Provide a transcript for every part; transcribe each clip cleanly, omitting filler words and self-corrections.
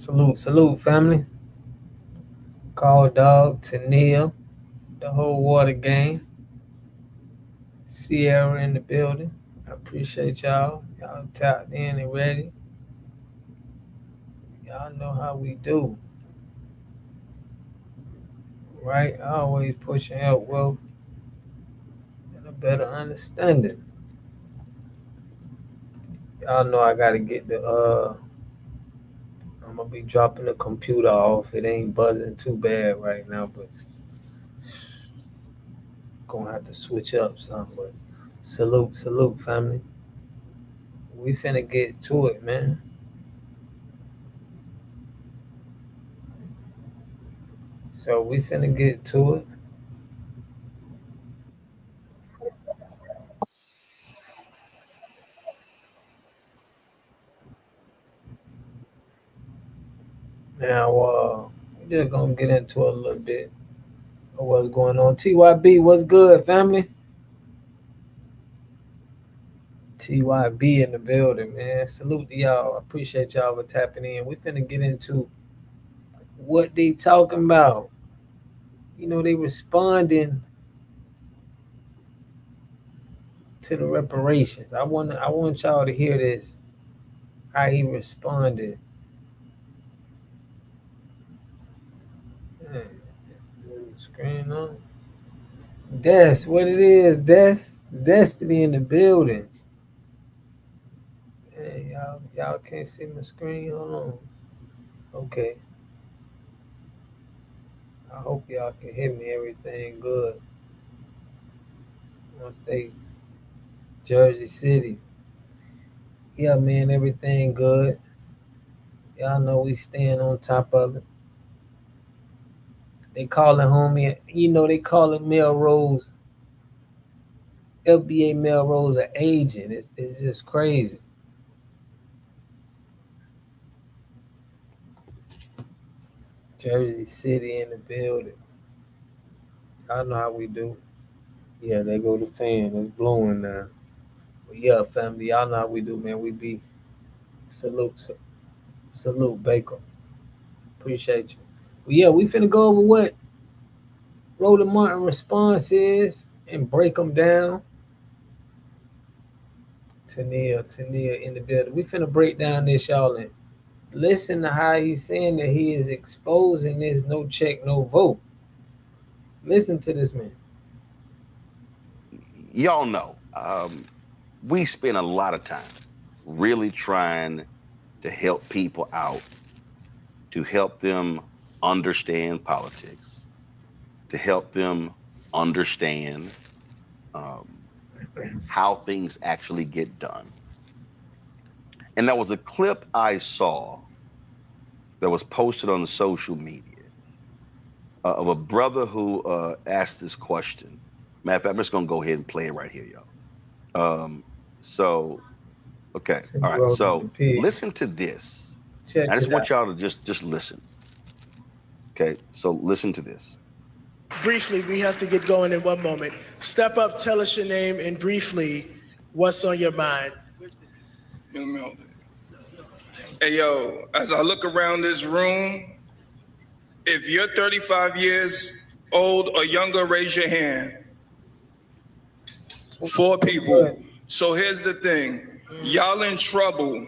Salute, salute, family. Call dog to Neil, the whole water gang, Sierra in the building. I appreciate y'all. Y'all tapped in and ready. Y'all know how we do, right? I always push and help wealth and a better understanding. Y'all know I gotta get I'm gonna be dropping the computer off. It ain't buzzing too bad right now, but gonna have to switch up some. But salute, salute, family. We finna get to it, man. So we finna get to it. Now, we just gonna get into a little bit of what's going on. TYB, what's good, family? TYB in the building, man. Salute to y'all. I appreciate y'all for tapping in. We finna get into what they talking about. You know, they responding to the reparations. I want y'all to hear this. How he responded. Man, screen on. That's what it is. That's Destiny in the building. Hey, y'all can't see my screen. Hold on. Okay. I hope y'all can hear me. Everything good. Once they Jersey City. Yeah, man, everything good. Y'all know we staying on top of it. They calling homie, they calling Melrose, FBA Melrose an agent. It's just crazy. Jersey City in the building. Y'all know how we do. Yeah, there go the fan. It's blowing now. But yeah, family, y'all know how we do, man. We be salute, salute, Baker. Appreciate you. But yeah, we finna go over what Roland Martin response is and break them down. Tania in the building. We finna break down this, y'all, and listen to how he's saying that he is exposing this no check, no vote. Listen to this man. Y'all know, we spend a lot of time really trying to help people out, to help them understand politics, to help them understand how things actually get done. And there was a clip I saw that was posted on the social media of a brother who asked this question. Matter of fact, I'm just gonna go ahead and play it right here, y'all. Okay, all right. So listen to this. I just want y'all to just listen. Okay, so listen to this. Briefly, we have to get going in one moment. Step up, tell us your name, and briefly, what's on your mind? Hey, yo, as I look around this room, if you're 35 years old or younger, raise your hand. 4 people. So here's the thing. Y'all in trouble.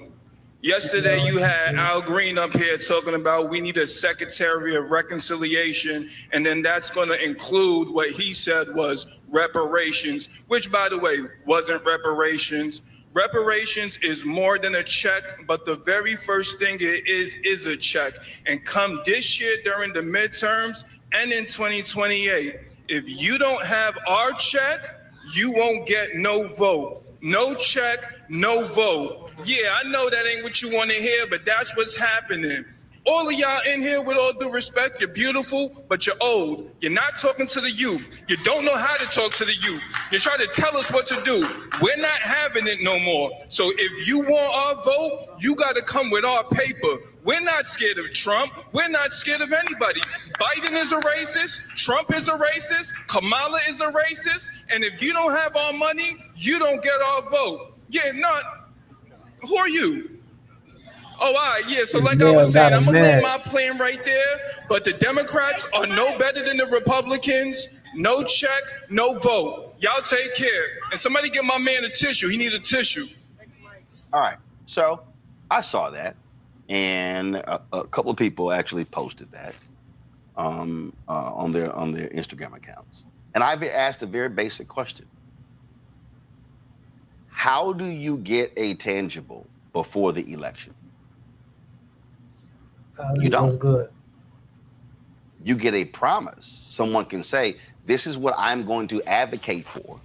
Yesterday, you had Al Green up here talking about we need a Secretary of Reconciliation, and then that's going to include what he said was reparations, which, by the way, wasn't reparations. Reparations is more than a check, but the very first thing it is a check. And come this year during the midterms and in 2028, if you don't have our check, you won't get no vote. No check, no vote. Yeah, I know that ain't what you want to hear, but that's what's happening. All of y'all in here, with all due respect, you're beautiful, but you're old. You're not talking to the youth. You don't know how to talk to the youth. You're trying to tell us what to do. We're not having it no more. So if you want our vote, you got to come with our paper. We're not scared of Trump. We're not scared of anybody. Biden is a racist. Trump is a racist. Kamala is a racist. And if you don't have our money, you don't get our vote. Yeah, not. Who are you? Oh, all right, yeah. So His like I was nail saying, got I'm him gonna land mad. my plane right there. But the Democrats are no better than the Republicans. No check, no vote. Y'all take care. And somebody give my man a tissue. He need a tissue. All right. So I saw that, and a couple of people actually posted that on their Instagram accounts. And I've asked a very basic question: how do you get a tangible before the election? You Ali, don't. what's good? You get a promise. Someone can say, "This is what I'm going to advocate for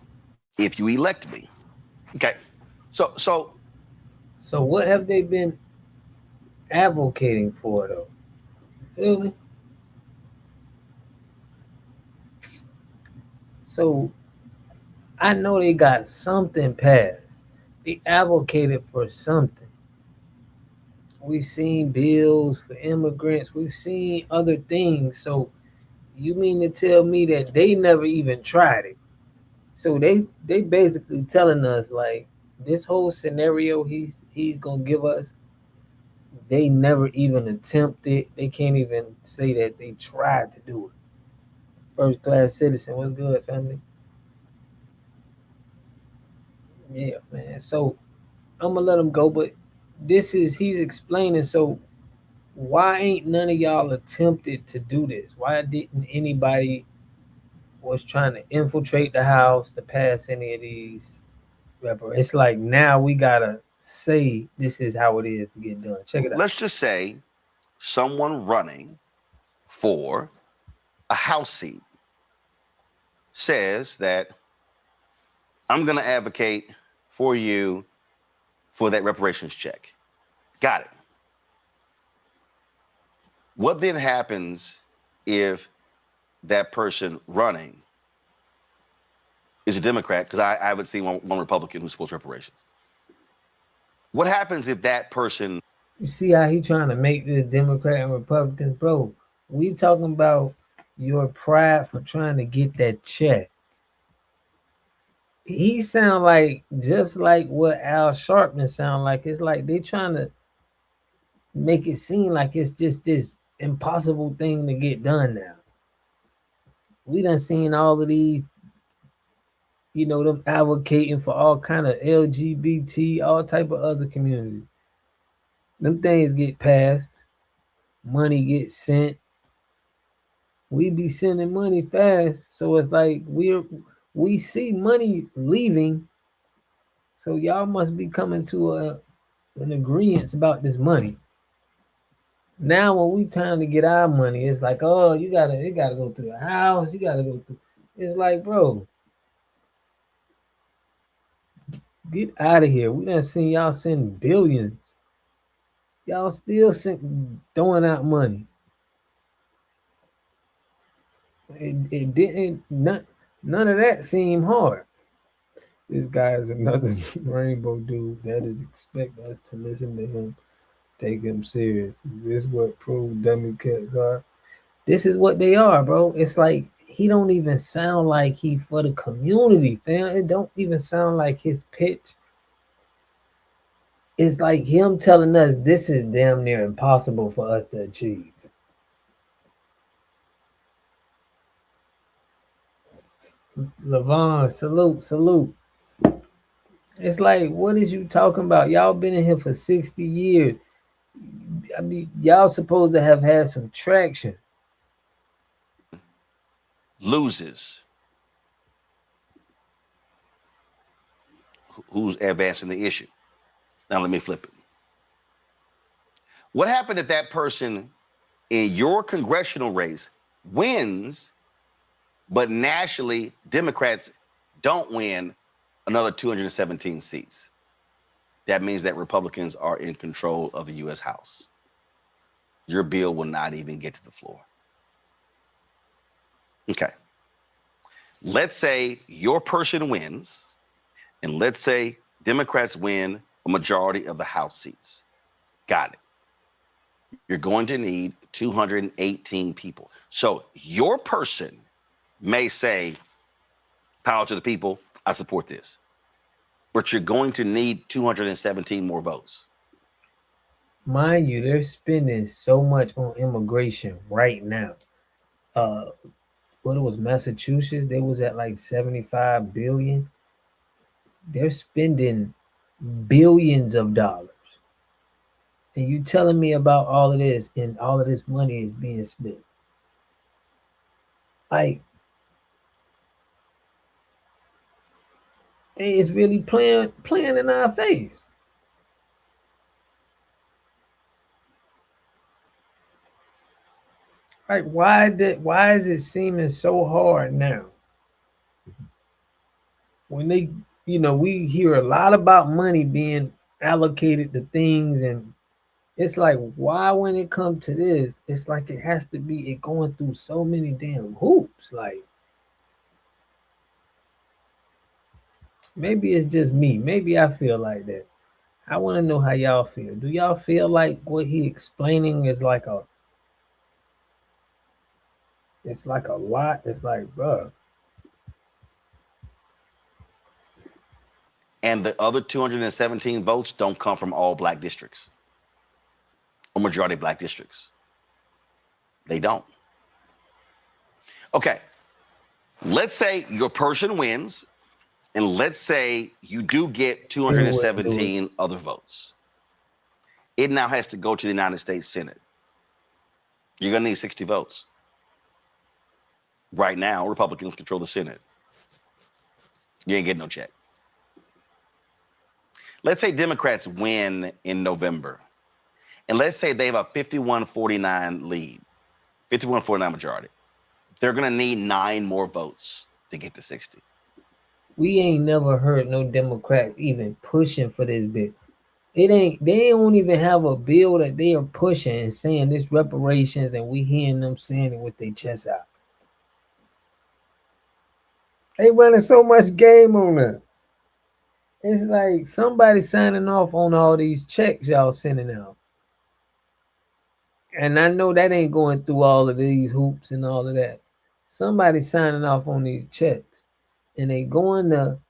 if you elect me." Okay. So So what have they been advocating for though? Feel me? So I know they got something passed. They advocated for something. We've seen bills for immigrants. We've seen other things. So you mean to tell me that they never even tried it? So they basically telling us like this whole scenario he's gonna give us, they never even attempted. They can't even say that they tried to do it. First class citizen, what's good, family? Yeah, man. So I'm gonna let him go, but he's explaining. So why ain't none of y'all attempted to do this? Why didn't anybody was trying to infiltrate the house to pass any of these reparations? It's like now we gotta say this is how it is to get done. Check it out. let's just say someone running for a House seat says that I'm going to advocate for you for that reparations check. Got it. What then happens if that person running is a Democrat? Because I would see one Republican who supports reparations. What happens if that person? You see how he trying to make this Democrat and Republicans, bro? We talking about your pride for trying to get that check. He sound like just like what Al Sharpton sound like. It's like they trying to make it seem like it's just this impossible thing to get done now. We done seen all of these, them advocating for all kind of LGBT, all type of other communities. Them things get passed, money gets sent. We be sending money fast, so it's like we see money leaving. So y'all must be coming to an agreement about this money. Now when we time to get our money, it's like, oh, it gotta go through the house, you gotta go through. It's like, bro, get out of here. We done seen y'all send billions. Y'all still throwing out money. It didn't none of that seemed hard. This guy is another rainbow dude that is expect us to listen to him, take him serious. This is what proved dummy cats are. This is what they are, bro. It's like he don't even sound like he for the community, fam. It don't even sound like his pitch. It's like him telling us this is damn near impossible for us to achieve. Levon, salute. It's like, what is you talking about? Y'all been in here for 60 years. I mean, y'all supposed to have had some traction. Loses, who's advancing the issue? Now let me flip it. What happened if that person in your congressional race wins, but nationally Democrats don't win another 217 seats? That means that Republicans are in control of the U.S. House. Your bill will not even get to the floor. Okay. Let's say your person wins, and let's say Democrats win a majority of the House seats. Got it. You're going to need 218 people. So your person may say, power to the people, I support this. But you're going to need 217 more votes. mind you, they're spending so much on immigration right now. Uh, what it was, Massachusetts, they was at like 75 billion. They're spending billions of dollars. And you telling me about all of this and all of this money is being spent. Like, it's really playing in our face. Like, why is it seeming so hard now? When we hear a lot about money being allocated to things, and it's like, why when it comes to this, it's like it has to be it going through so many damn hoops. Like, maybe it's just me. Maybe I feel like that. I want to know how y'all feel. Do y'all feel like what he explaining is like it's like a lot? It's like, bruh. And the other 217 votes don't come from all black districts or majority black districts. They don't. Okay. Let's say your person wins, and let's say you do get 217 other votes. It now has to go to the United States Senate. You're going to need 60 votes. Right now, Republicans control the Senate. You ain't getting no check. Let's say Democrats win in November, and let's say they have a 51-49 lead, 51-49 majority. They're going to need 9 more votes to get to 60. We ain't never heard no Democrats even pushing for this bill. They don't even have a bill that they are pushing and saying this reparations, and we hearing them saying it with their chest out. They running so much game on that. It's like somebody signing off on all these checks y'all sending out. And I know that ain't going through all of these hoops and all of that. Somebody signing off on these checks. And they going out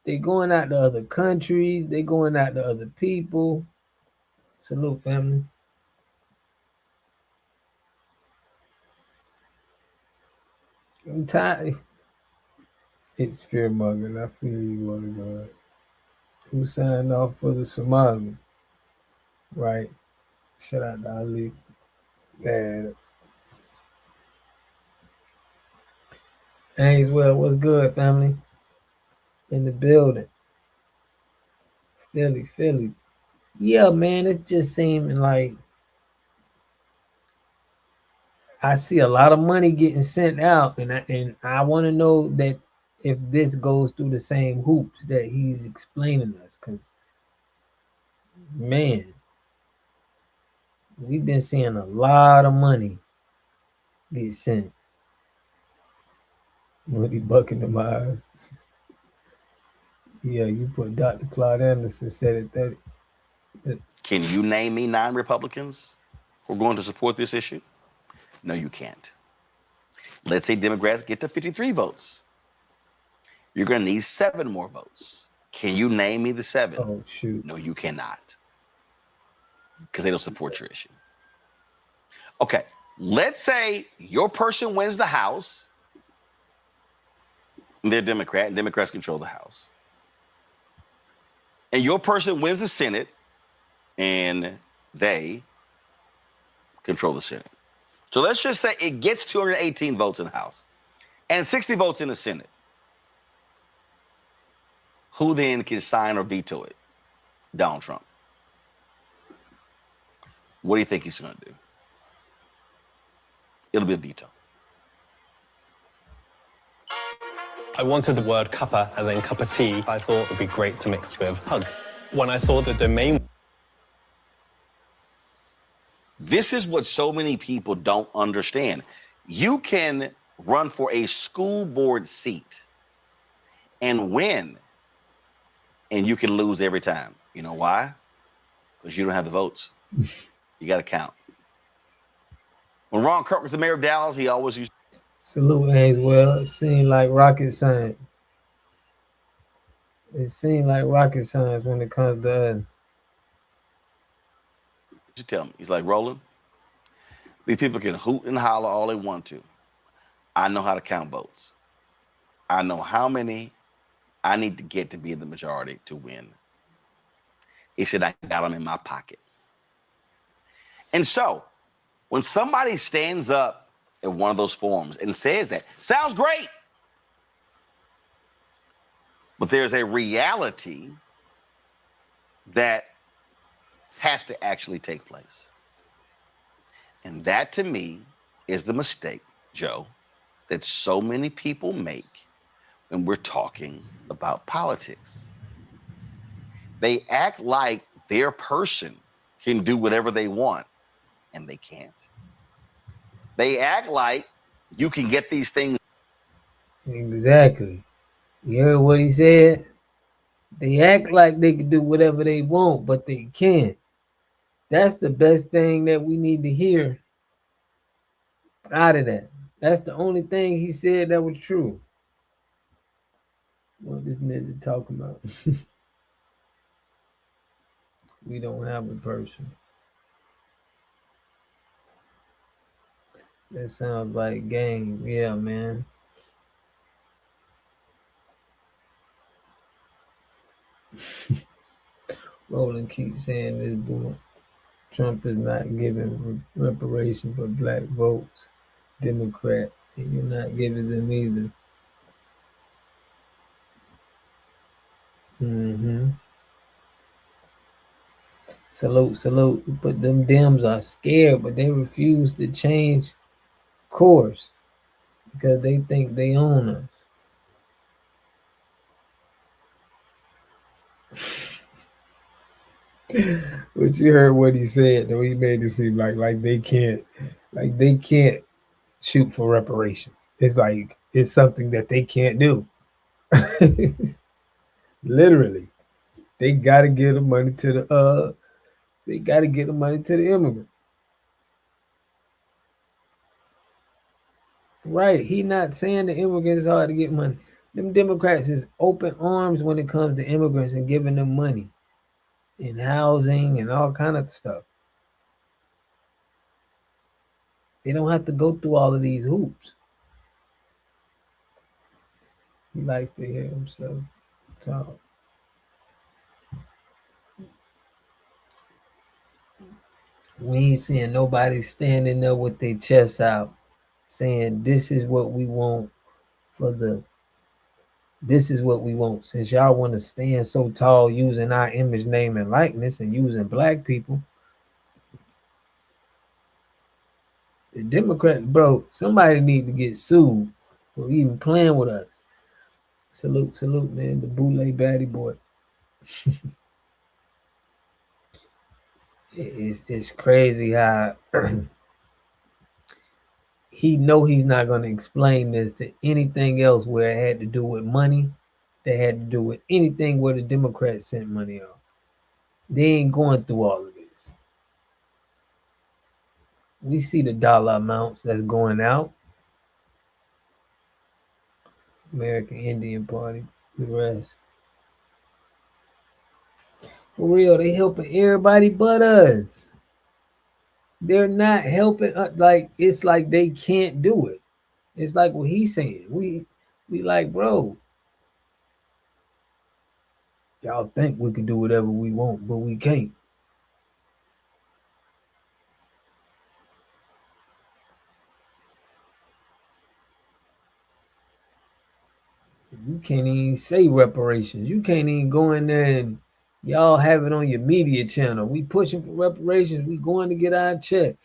to other countries, they going out to other people. Salute, family. I'm tired. It's fear mongering. I feel you, Mother God. Who signed off for the Somali? Right. Shout out to Ali. Man. Ainswell, what's good, family? In the building. Philly. Yeah, man, it just seeming like I see a lot of money getting sent out, and I want to know that if this goes through the same hoops that he's explaining us, because man, we've been seeing a lot of money get sent. Really bucking them eyes. Yeah, you put Dr. Claude Anderson said it 30. Can you name me 9 Republicans who are going to support this issue? No, you can't. Let's say Democrats get to 53 votes. You're going to need 7 more votes. Can you name me the 7? Oh, shoot. No, you cannot. Because they don't support your issue. Okay, let's say your person wins the House. They're Democrat, and Democrats control the House. And your person wins the Senate, and they control the Senate. So let's just say it gets 218 votes in the House and 60 votes in the Senate. Who then can sign or veto it? Donald Trump. What do you think he's going to do? It'll be a veto. I wanted the word cuppa, as in cup of tea, I thought would be great to mix with hug. When I saw the domain... This is what so many people don't understand. You can run for a school board seat and win, and you can lose every time. You know why? Because you don't have the votes. You got to count. When Ron Kirk was the mayor of Dallas, he always used... Salute, Ainswell. It seemed like rocket science. It seemed like rocket science when it comes to us. You tell me. He's like, Roland, these people can hoot and holler all they want to. I know how to count votes. I know how many I need to get to be in the majority to win. He said, I got them in my pocket. And so, when somebody stands up at one of those forums and says that, sounds great. But there's a reality that has to actually take place. And that to me is the mistake, Joe, that so many people make when we're talking about politics. They act like their person can do whatever they want, and they can't. They act like you can get these things. Exactly. You heard what he said? They act like they can do whatever they want, but they can't. That's the best thing that we need to hear out of that. That's the only thing he said that was true. What this nigga talking about? We don't have a person. That sounds like game. Yeah, man. Roland keeps saying this boy. Trump is not giving reparation for black votes. Democrat. And you're not giving them either. Mm-hmm. Salute, salute. But them Dems are scared, but they refuse to change course because they think they own us. But you heard what he said, though. He made it seem like they can't shoot for reparations. It's like it's something that they can't do. Literally, they got to give the money to they got to give the money to the immigrant. Right? He not saying the immigrants is hard to get money. Them Democrats is open arms when it comes to immigrants and giving them money and housing and all kind of stuff. They don't have to go through all of these hoops. He likes to hear himself talk. We ain't seeing nobody standing there with their chests out saying this is what we want for the this is what we want. Since y'all want to stand so tall using our image, name, and likeness and using black people, the Democrats, bro, somebody need to get sued for even playing with us. Salute, salute, man, the boule baddie boy. It's crazy how he know he's not going to explain this to anything else where it had to do with money, that had to do with anything where the Democrats sent money off. They ain't going through all of this. We see the dollar amounts that's going out. American Indian Party, the rest. For real, they helping everybody but us. They're not helping us. Like it's like they can't do it. It's like what he's saying. We like, bro, y'all think we can do whatever we want, but we can't. You can't even say reparations. You can't even go in there and y'all have it on your media channel. We pushing for reparations. We going to get our check.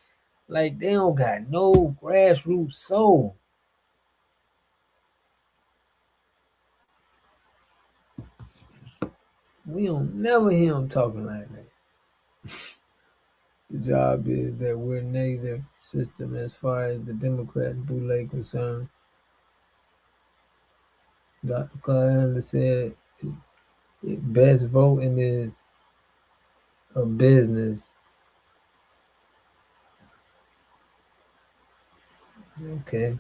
Like they don't got no grassroots soul. We don't never hear them talking like that. The job is that we're neither system as far as the Democrats boule concerned. Dr. Klein said best voting is a business. Okay.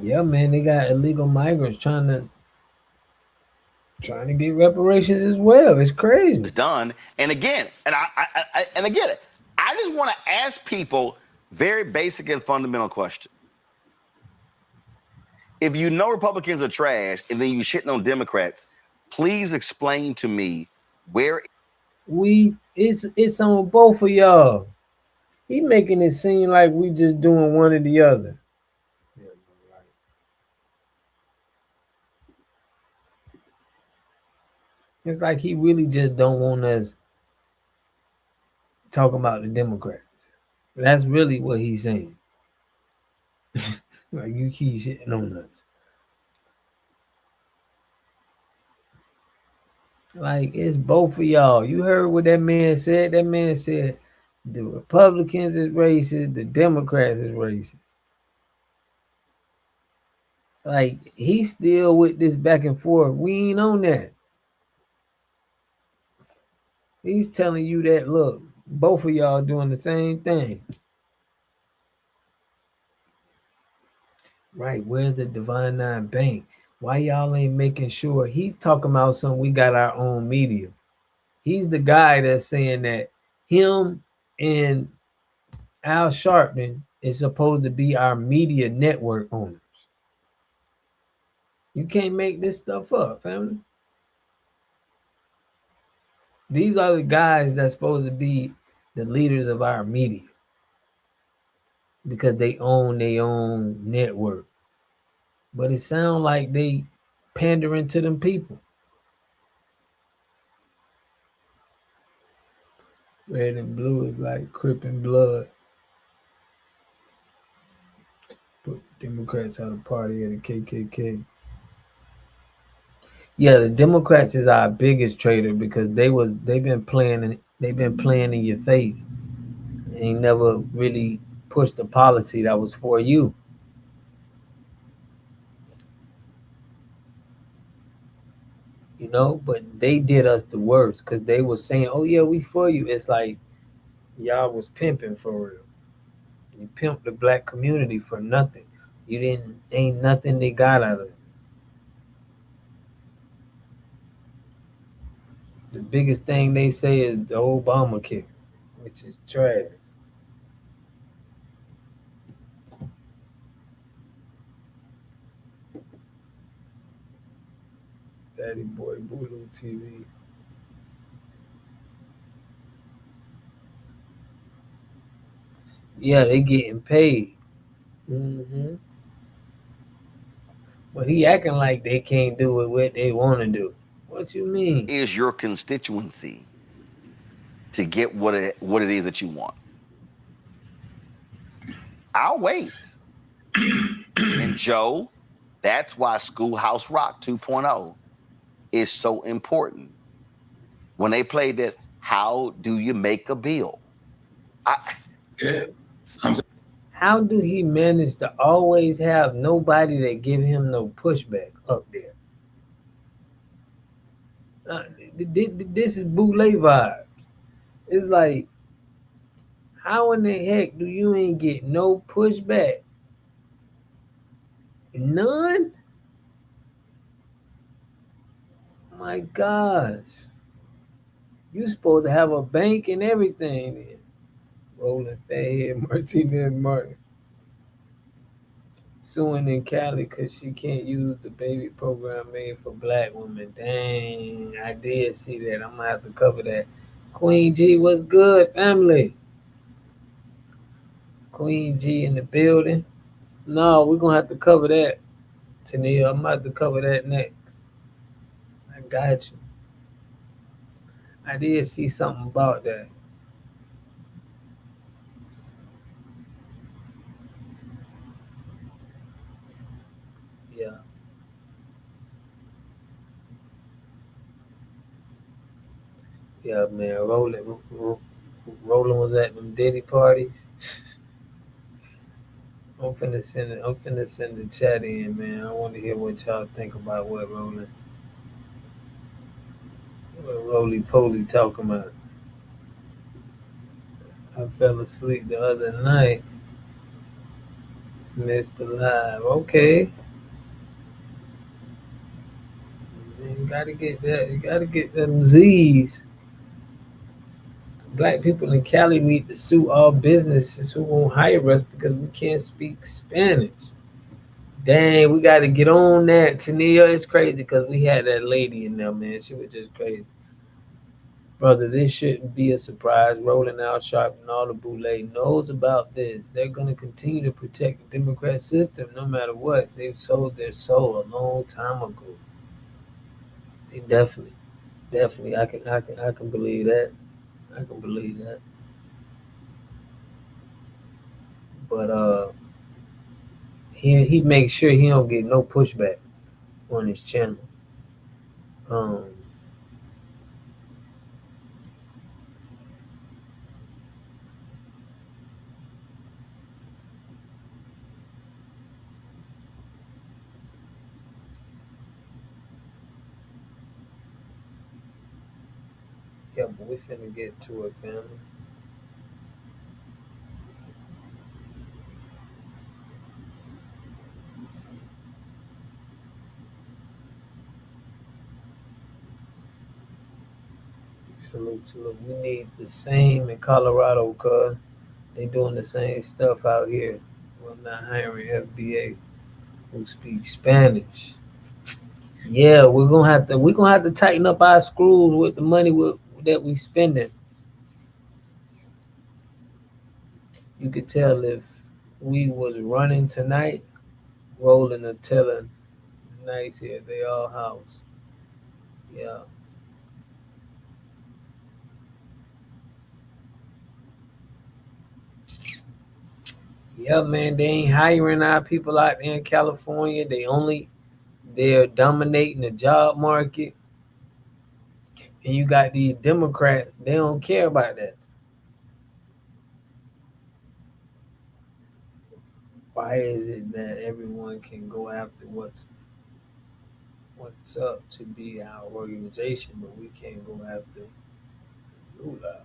Yeah, man, they got illegal migrants trying to trying to get reparations as well. It's crazy. It's done. And again, I just want to ask people very basic and fundamental question. If you know Republicans are trash and then you shitting on Democrats, please explain to me where It's on both of y'all. He making it seem like we just doing one or the other. It's like he really just don't want us talking about the Democrats. That's really what he's saying. Like, you keep shitting on us. Like, it's both of y'all. You heard what that man said? That man said the Republicans is racist, the Democrats is racist. Like, he's still with this back and forth. We ain't on that. He's telling you that, look, both of y'all doing the same thing. Right, where's the Divine Nine Bank? Why y'all ain't making sure? He's talking about something, we got our own media. He's the guy that's saying that him and Al Sharpton is supposed to be our media network owners. You can't make this stuff up, family. These are the guys that's supposed to be the leaders of our media because they own their own network. But it sounds like they pandering to them people. Red and blue is like Crip and blood. Put Democrats out of party of the KKK. Yeah, the Democrats is our biggest traitor because they've been playing in your face. Ain't never really pushed a policy that was for you. You know, but they did us the worst because they was saying, "Oh yeah, we for you." It's like y'all was pimping for real. You pimped the black community for nothing. You didn't ain't nothing they got out of it. The biggest thing they say is the Obamacare, which is trash. Daddy Boy Bulu TV. Yeah, they getting paid. But he acting like they can't do it what they want to do. What you mean? is your constituency to get what it is that you want. I'll wait. And Joe, that's why Schoolhouse Rock 2.0 is so important. When they played that, how do you make a bill? How do he manage to always have nobody that give him no pushback up there? This is bootleg vibes. It's like, how in the heck do you ain't get no pushback? None? My gosh. You supposed to have a bank and everything then. Rolling Fathead Martinez Martin. Suing in Cali because she can't use the baby program made for black women. Dang, I did see that. I'm gonna have to cover that. Queen G, what's good, family? Queen G in the building. No, we're gonna have to cover that, Tania. I'm about to cover that next. I got you. I did see something about that. Yeah. Yeah, man. Rolling was at them Diddy parties. I'm finna send the chat in, man. I want to hear what y'all think about what Roly Poly talking about. I fell asleep the other night. Missed the live. Okay. gotta get that. You gotta get them Z's. Black people in Cali need to sue all businesses who won't hire us because we can't speak Spanish. Dang, we got to get on that. Tania, it's crazy because we had that lady in there, man. She was just crazy. Brother, this shouldn't be a surprise. Rolling out Sharp and all the Boule knows about this. They're going to continue to protect the Democrat system no matter what. They've sold their soul a long time ago. They definitely, I can believe that. I can believe that. But he makes sure he don't get no pushback on his channel. Um, yeah, but we finna get to it, family. Salute, salute. We need the same in Colorado, cuz they doing the same stuff out here. We're not hiring FBA who speak Spanish. Yeah, we're gonna have to tighten up our screws with the money that we spending. You could tell if we was running tonight, rolling a telling nice here, they all house. Yeah. Yeah, man, they ain't hiring our people out there in California. They're dominating the job market. And you got these Democrats, they don't care about that. Why is it that everyone can go after what's up to be our organization, but we can't go after Lula?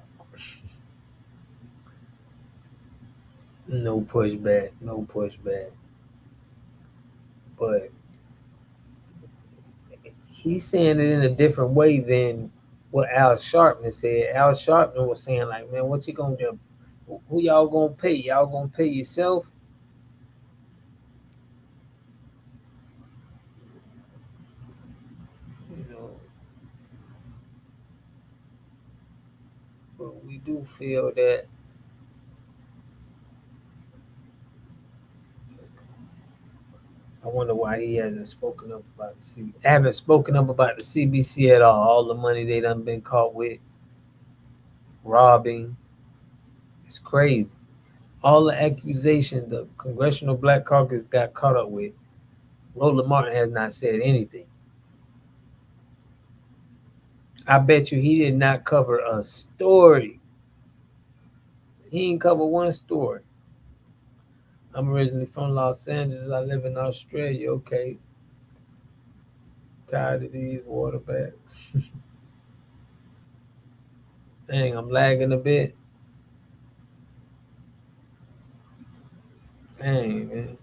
No pushback, no pushback. But he's saying it in a different way than what Al Sharpton said. Al Sharpton was saying like, man, what you gonna do? Who y'all gonna pay? Y'all gonna pay yourself? You know, but we do feel that. I wonder why he hasn't spoken up about the haven't spoken up about the CBC at all. All the money they done been caught with robbing. It's crazy. All the accusations the Congressional Black Caucus got caught up with. Roland Martin has not said anything. I bet you he did not cover a story. He ain't cover one story. I'm originally from Los Angeles. I live in Australia. Okay. Tired of these water bats. Dang, I'm lagging a bit. Dang, man.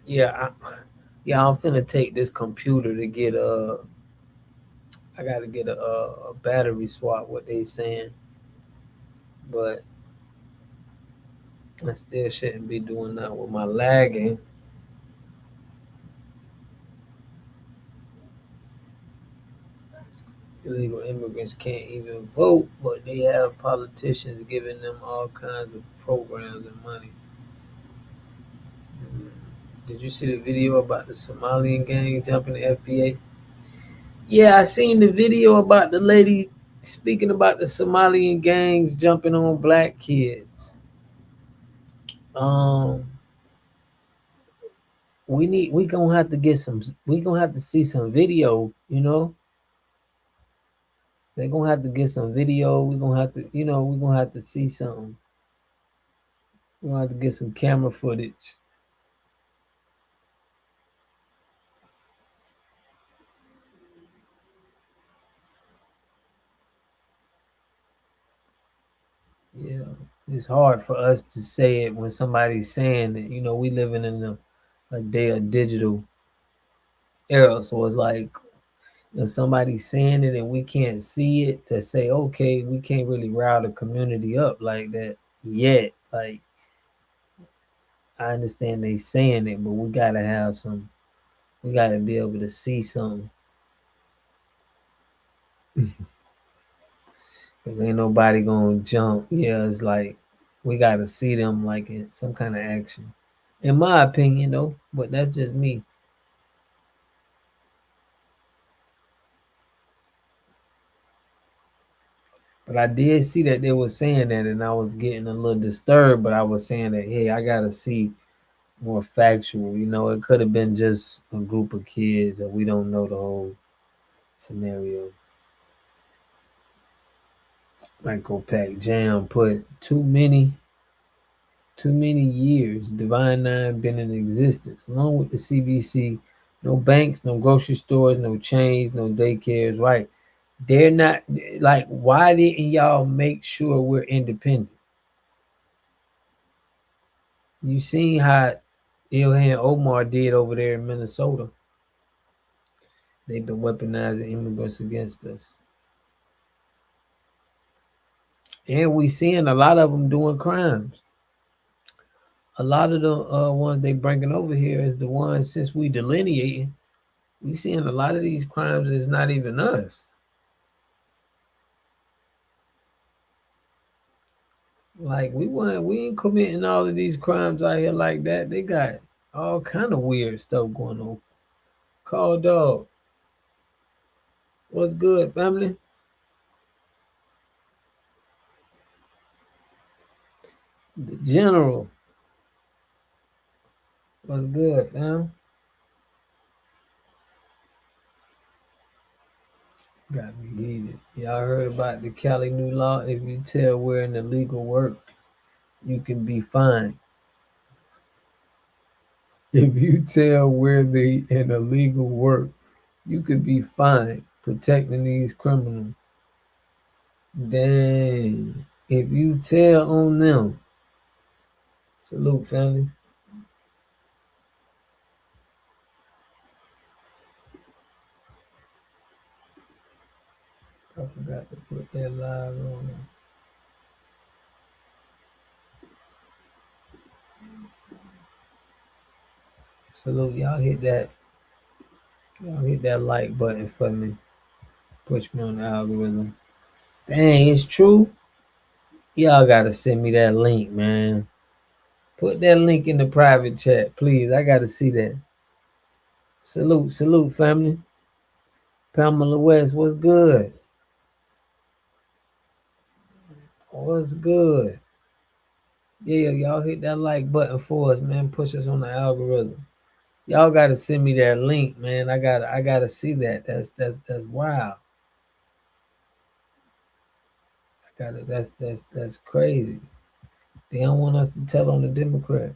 Yeah, I'm finna take this computer to get I gotta get a battery swap. What they saying, but I still shouldn't be doing that with my lagging. Illegal immigrants can't even vote, but they have politicians giving them all kinds of programs and money. Did you see the video about the Somalian gang jumping the FBA? Yeah, I seen the video about the lady speaking about the Somalian gangs jumping on black kids. Um, we gonna have to get some. We gonna have to see some video. You know, they're gonna have to get some video. We gonna have to. You know, we gonna have to see something. We gonna have to get some camera footage. Yeah, it's hard for us to say it when somebody's saying that. You know, we living in a day of digital era, so it's like if somebody's saying it and we can't see it, to say, okay, we can't really rile the community up like that yet. Like, I understand they saying it, but we gotta have some. We gotta be able to see something. Cause ain't nobody gonna jump. Yeah, it's like we gotta see them like in some kind of action. In my opinion, though, but that's just me. But I did see that they were saying that, and I was getting a little disturbed. But I was saying that, hey, I gotta see more factual. You know, it could have been just a group of kids, and we don't know the whole scenario. Michael Pack Jam put too many years. Divine Nine been in existence, along with the CBC. No banks, no grocery stores, no chains, no daycares. Right? They're not like. Why didn't y'all make sure we're independent? You seen how Ilhan Omar did over there in Minnesota. They've been weaponizing immigrants against us. And we seeing a lot of them doing crimes. A lot of the ones they bringing over here is the ones since we delineating. We seeing a lot of these crimes is not even us. Like we ain't committing all of these crimes out here like that. They got all kind of weird stuff going on. Call dog. What's good, family? The general. What's good, fam? Got me heated. Y'all heard about the Cali new law? If you tell where in the legal work, you can be fined. If you tell where the in illegal work, you could be fined. Protecting these criminals. Dang. If you tell on them, salute, family. I forgot to put that live on. Salute, y'all hit that. Y'all hit that like button for me. Push me on the algorithm. Dang, it's true. Y'all gotta send me that link, man. Put that link in the private chat, please. I gotta see that. Salute, salute, family. Pamela West, what's good? What's good? Yeah, y'all hit that like button for us, man. Push us on the algorithm. Y'all gotta send me that link, man. I gotta see that. That's wild. I gotta that's crazy. They don't want us to tell on the Democrat.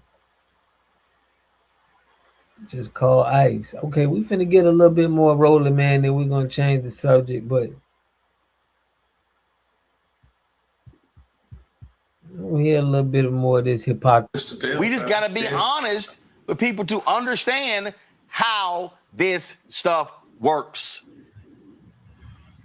Just call ICE. Okay, we finna get a little bit more rolling, man. Then we're gonna change the subject, but we'll hear a little bit more of this hypocrisy. We just got to be honest with people to understand how this stuff works.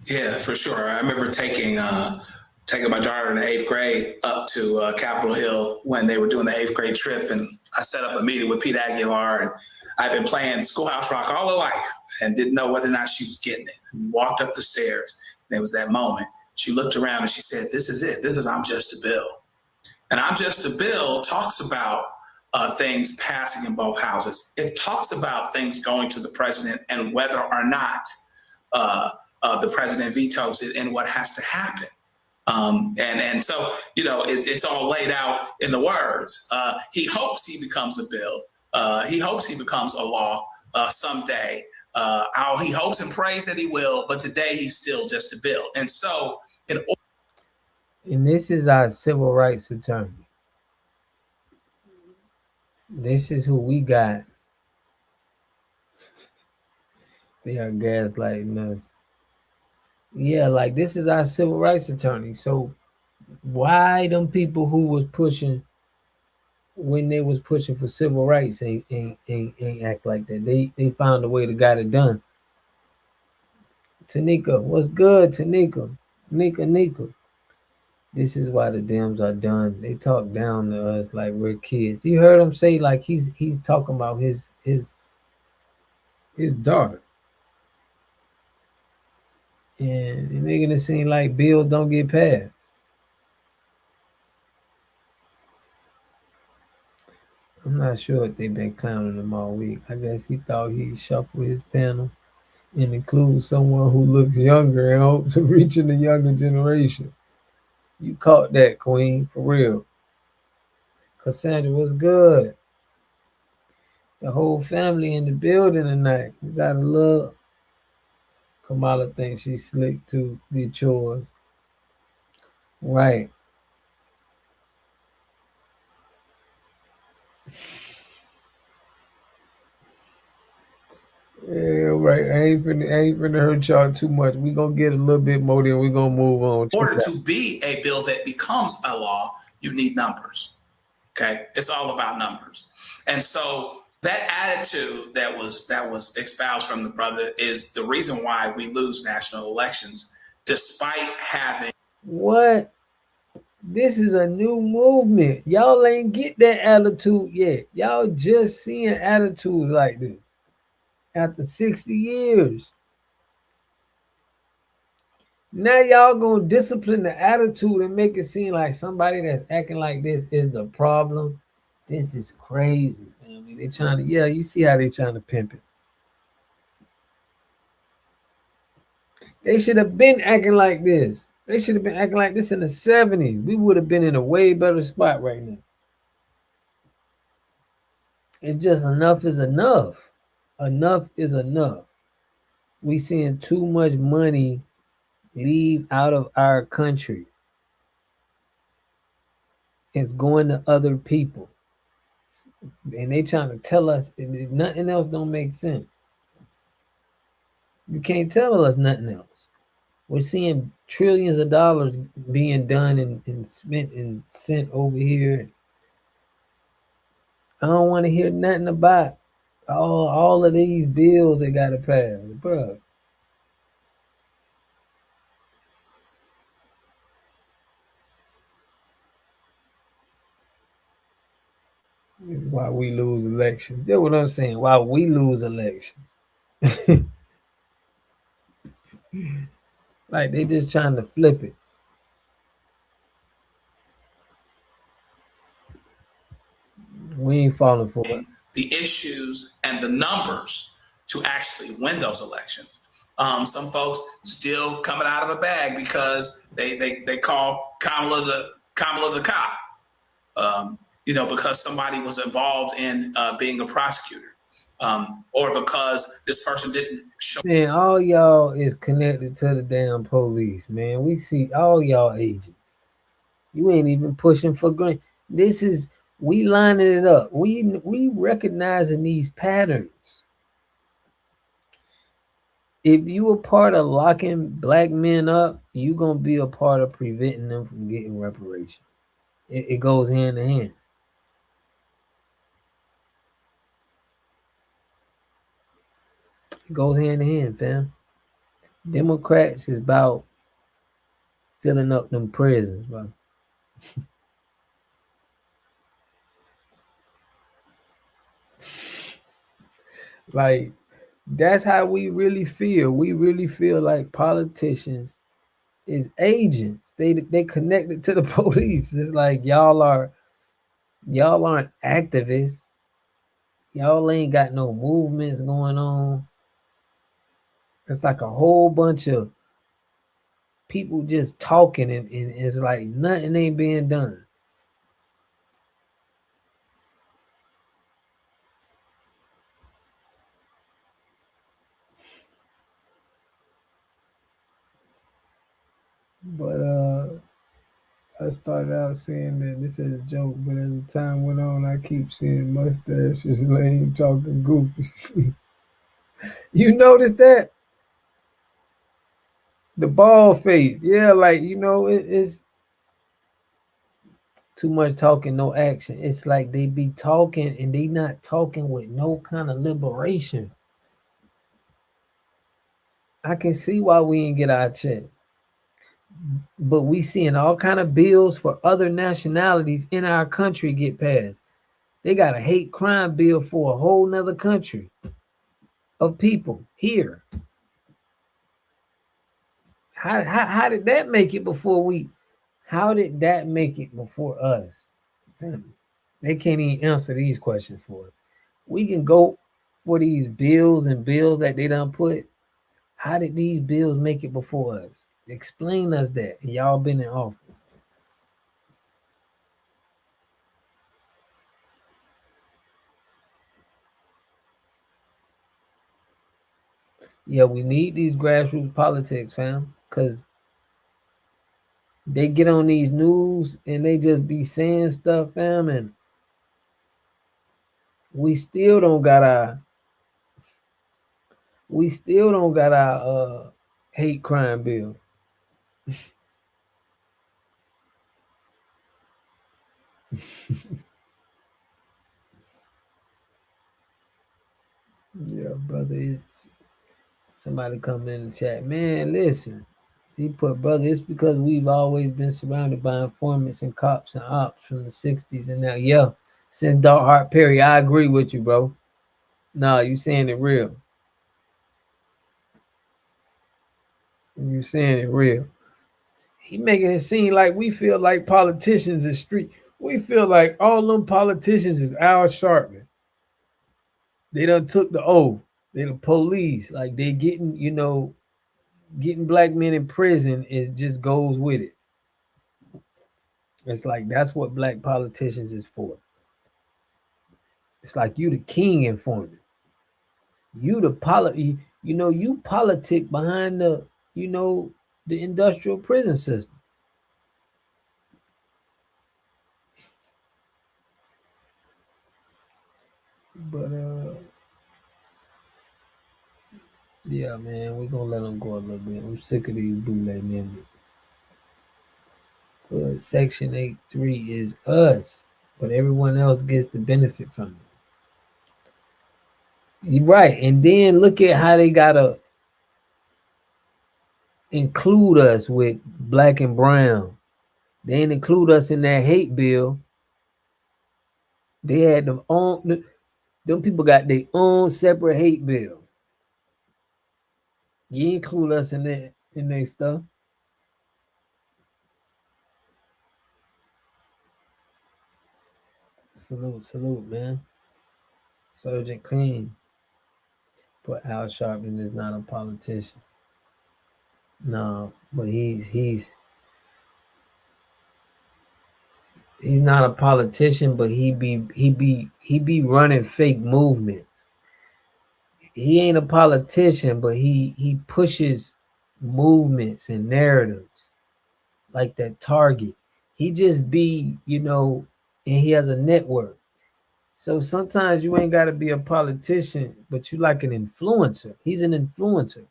Yeah, for sure. I remember taking my daughter in the 8th grade up to Capitol Hill when they were doing the 8th grade trip, and I set up a meeting with Pete Aguilar, and I've been playing Schoolhouse Rock all her life and didn't know whether or not she was getting it. And we walked up the stairs, and it was that moment. She looked around and she said, "This is it. This is I'm Just a Bill." And I'm Just a Bill talks about things passing in both houses. It talks about things going to the president and whether or not the president vetoes it and what has to happen. And so, you know, it's all laid out in the words. He hopes he becomes a bill. He hopes he becomes a law someday. He hopes and prays that he will, but today he's still just a bill. And so, And this is our civil rights attorney. This is who we got. They are gaslighting us. Yeah, like this is our civil rights attorney. So why them people who was pushing when they was pushing for civil rights ain't act like that? They found a way to get it done. Tanika, what's good, Tanika? Nika. This is why the Dems are done. They talk down to us like we're kids. You heard him say like he's talking about his daughter. And making it seem like bills don't get passed. I'm not sure if they've been clowning him all week. I guess he thought he'd shuffle his panel and include someone who looks younger and hopes of reaching the younger generation. You caught that, Queen, for real. Cassandra was good. The whole family in the building tonight. We gotta love. Kamala thinks she's slick to the chores. Right. Yeah, right. I ain't finna hurt y'all too much. We gonna get a little bit more, then we gonna move on. In order to be a bill that becomes a law, you need numbers. Okay, it's all about numbers, and so that attitude that was espoused from the brother is the reason why we lose national elections, despite having what? This is a new movement. Y'all ain't get that attitude yet. Y'all just seeing attitudes like this after 60 years. Now y'all gonna discipline the attitude and make it seem like somebody that's acting like this is the problem. This is crazy, family. They trying to, yeah, you see how they trying to pimp it. They should have been acting like this. They should have been acting like this in the 70s. We would have been in a way better spot right now. It's just enough is enough. Enough is enough. We seeing too much money leave out of our country. It's going to other people. And they trying to tell us nothing else don't make sense. You can't tell us nothing else. We're seeing trillions of dollars being done and spent and sent over here. I don't want to hear nothing about all of these bills they got to pass, bro. This is why we lose elections. That's what I'm saying. Why we lose elections. Like they just trying to flip it. We ain't falling for it. the issues and the numbers to actually win those elections. Some folks still coming out of a bag because they call Kamala the cop, because somebody was involved in being a prosecutor, or because this person didn't show. Man, all y'all is connected to the damn police, man. We see all y'all agents. You ain't even pushing for grant. We lining it up. We recognizing these patterns. If you a part of locking black men up, you gonna be a part of preventing them from getting reparations. It goes hand in hand. It goes hand in hand, fam. Democrats is about filling up them prisons, bro. Like, that's how we really feel. We really feel like politicians is agents. They connected to the police. It's like y'all aren't activists. Y'all ain't got no movements going on. It's like a whole bunch of people just talking and it's like nothing ain't being done. But I started out saying that this is a joke, but as the time went on, I keep seeing mustaches, lame talking goofies. You noticed that? The bald face. Yeah, like, it's too much talking, no action. It's like they be talking and they not talking with no kind of liberation. I can see why we ain't get our check. But we seeing all kind of bills for other nationalities in our country get passed. They got a hate crime bill for a whole nother country of people here. How did that make it before we? How did that make it before us? They can't even answer these questions for us. We can go for these bills and bills that they done put. How did these bills make it before us? Explain us that. And y'all been in office. Yeah, we need these grassroots politics, fam, because they get on these news and they just be saying stuff, fam, and we still don't got our hate crime bill. Yeah, brother, it's somebody coming in the chat. Man, listen. He put, brother, it's because we've always been surrounded by informants and cops and ops from the 60s and now, yeah, since Dark Heart Perry, I agree with you, bro. Nah, you saying it real. You saying it real. He making it seem like we feel like politicians is street. We feel like all them politicians is Al Sharpton. They done took the oath. They the police. Like they getting, getting black men in prison is just goes with it. It's like that's what black politicians is for. It's like you the king informant. You the you politic behind the industrial prison system. But yeah, man, we're gonna let them go a little bit. I'm sick of these bootleg members. But Section 8.3 is us, but everyone else gets the benefit from it. You're right, and then look at how they gotta include us with black and brown. They didn't include us in that hate bill. They had them people got their own separate hate bill. You include us in their stuff. Salute, man. Sergeant Clean. But Al Sharpton is not a politician. No, but he's not a politician, but he be running fake movements. He ain't a politician, but he pushes movements and narratives like that Target. He just be, and he has a network. So sometimes you ain't got to be a politician, but you like an influencer. He's an influencer.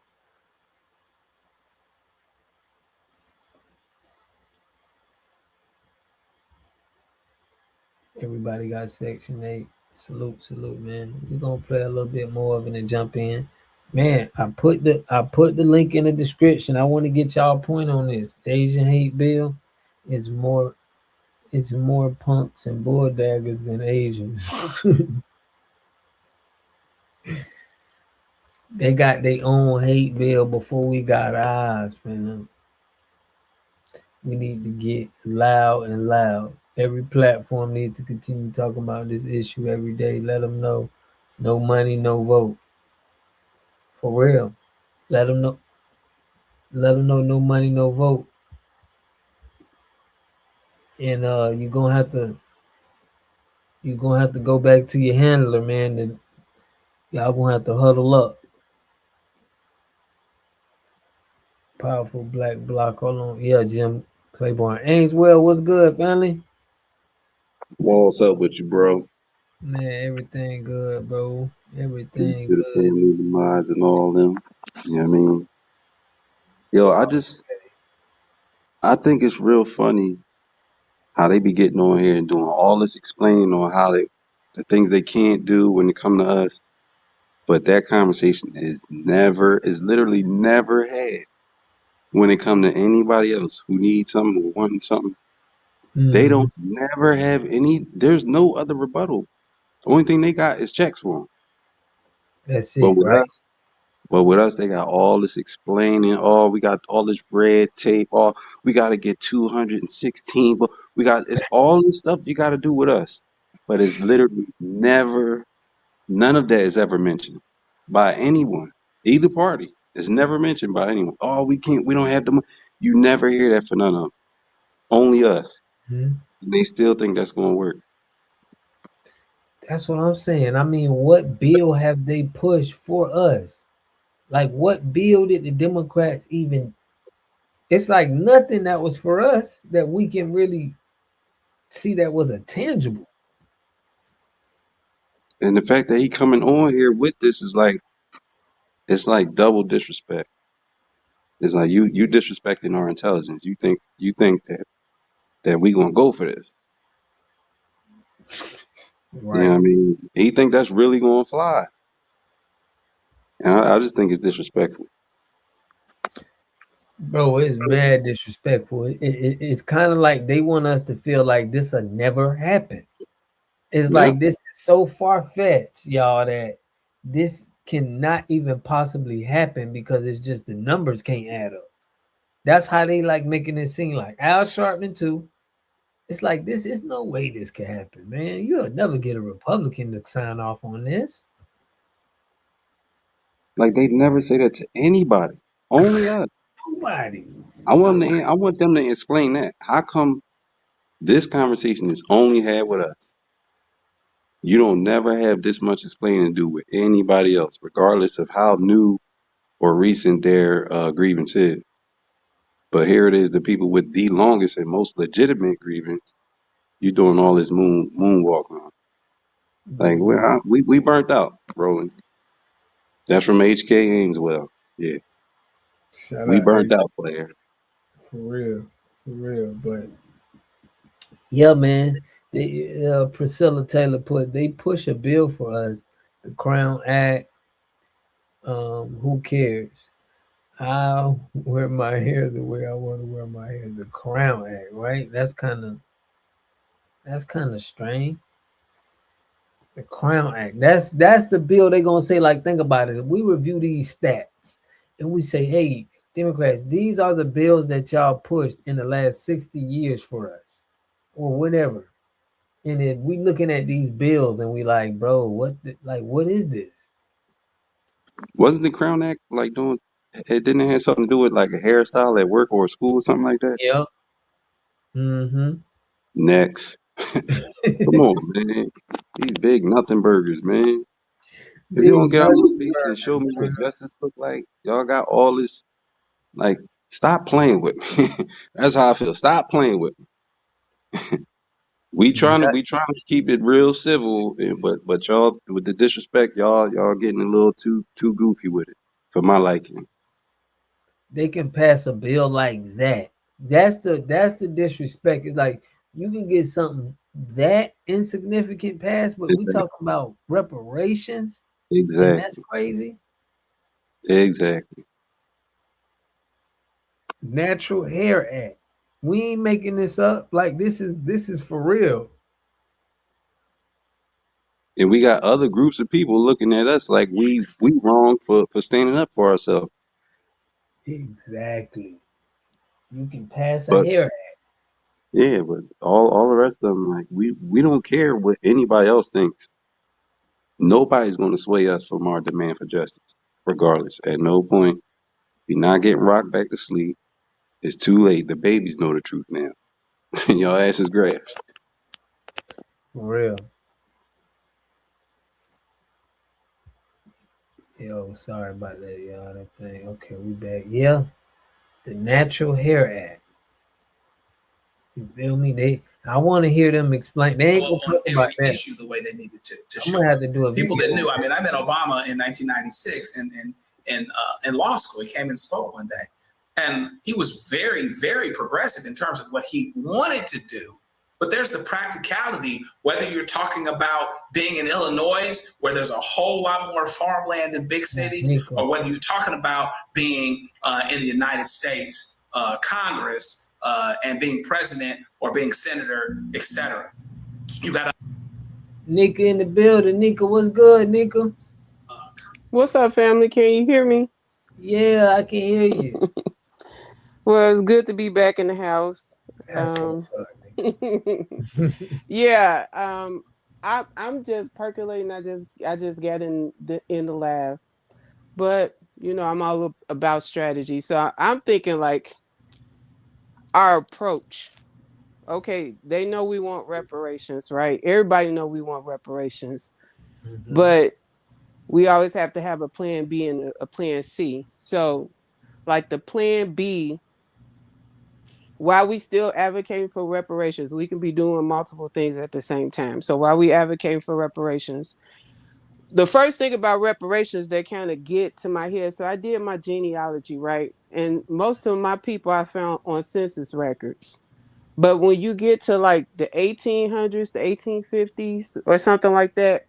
Everybody got Section 8. Salute, man. We're gonna play a little bit more of it and jump in. Man, I put the link in the description. I want to get y'all point on this. The Asian hate bill is more punks and bull daggers than Asians. They got their own hate bill before we got ours, man. We need to get loud and loud. Every platform needs to continue talking about this issue every day. Let them know. No money, no vote. For real. Let them know. Let them know. No money, no vote. And you're gonna have to go back to your handler, man. And y'all gonna have to huddle up. Powerful black block. Hold on. Yeah, Jim Claiborne. Ainswell, what's good, family? What's up with you, bro? Man, everything good, bro. Peace Everything to the good. family, the mods, and all them. You know what I mean? Yo, I think it's real funny how they be getting on here and doing all this explaining on how the things they can't do when it come to us. But that conversation is literally never had when it comes to anybody else who needs something or wants something. They Mm-hmm. don't never have any, there's no other rebuttal. The only thing they got is checks for them. That's But it, with right? us, But with us, they got all this explaining. Oh, we got all this red tape. Oh, we got to get 216. But it's all this stuff you got to do with us. But it's literally none of that is ever mentioned by anyone, either party. It's never mentioned by anyone. Oh, we don't have the money. You never hear that for none of them. Only us. Mm-hmm. And they still think that's going to work. That's what I'm saying. I mean, what bill have they pushed for us? Like, what bill did the Democrats even? It's like nothing that was for us that we can really see that was a tangible. And the fact that he coming on here with this is like, it's like double disrespect. It's like you disrespecting our intelligence. You think that we gonna go for this. You know what Right. I mean? He think that's really gonna fly. And I just think it's disrespectful. Bro, it's mad disrespectful. It's kind of like they want us to feel like this will never happen. It's Yeah. like this is so far fetched, y'all, that this cannot even possibly happen because it's just the numbers can't add up. That's how they like making it seem like Al Sharpton too. It's like this is no way this can happen, man. You'll never get a Republican to sign off on this. Like they never say that to anybody. Only us. Nobody. I want them to explain that. How come this conversation is only had with us? You don't never have this much explaining to do with anybody else, regardless of how new or recent their grievance is. But here it is, the people with the longest and most legitimate grievance, you doing all this moonwalking on. Like Moonwalk. we burnt out, Roland. That's from HK Ainswell. Yeah, Shout we out burnt H out, player. for real. For real. But yeah, man. They, Priscilla Taylor put they push a bill for us, the Crown Act. Who cares? I'll wear my hair the way I want to wear my hair. The Crown Act, right? That's kind of strange. The Crown Act. That's the bill they're gonna say. Like, think about it. If we review these stats and we say, hey, Democrats, these are the bills that y'all pushed in the last 60 years for us, or whatever. And if we looking at these bills and we like, bro, what is this? Wasn't the Crown Act like doing? It didn't have something to do with like a hairstyle at work or school or something like that. Yep. Mm-hmm. Next, come on, man. These big nothing burgers, man. If you don't Big get out nothing my face and show burgers. me what justice look like, y'all got all this. Like, stop playing with me. That's how I feel. Stop playing with me. We trying to keep it real civil, but y'all with the disrespect, y'all getting a little too goofy with it for my liking. They can pass a bill like that. That's the disrespect. It's like you can get something that insignificant passed, but we Exactly. talking about reparations, and that's Exactly. crazy. Exactly. Natural Hair Act. We ain't making this up. Like this is for real. And we got other groups of people looking at us like we wrong for standing up for ourselves. Exactly. You can pass a But hair act. yeah, but all the rest of them, like we don't care what anybody else thinks. Nobody's going to sway us from our demand for justice, regardless. At no point, we're not getting rocked back to sleep. It's too late. The babies know the truth now. Y'all ass is grass. For real. Yo, sorry about that, y'all. That thing. Okay, we back. Yeah. The Natural Hair Act. You feel me? I want to hear them explain. They ain't gonna On talk about every that. issue the way they needed to I'm show gonna have up. to do a People video. that knew. I mean, I met Obama in 1996 in law school. He came and spoke one day, and he was very, very progressive in terms of what he wanted to do. But there's the practicality, whether you're talking about being in Illinois, where there's a whole lot more farmland than big cities, or whether you're talking about being in the United States Congress and being president or being senator, etc. You got to. Nika in the building. Nika, what's good, Nika? What's up, family? Can you hear me? Yeah, I can hear you. Well, it's good to be back in the house. That's what's up, Nika. Yeah, I'm just percolating. I just got in the lab, but I'm all about strategy. So I'm thinking like our approach. Okay, they know we want reparations, right? Everybody know we want reparations, but we always have to have a plan B and a plan C. So, like the plan B, while we still advocating for reparations, we can be doing multiple things at the same time. So while we advocating for reparations, the first thing about reparations that kind of get to my head. So I did my genealogy, right? And most of my people I found on census records. But when you get to like the 1800s, the 1850s, or something like that,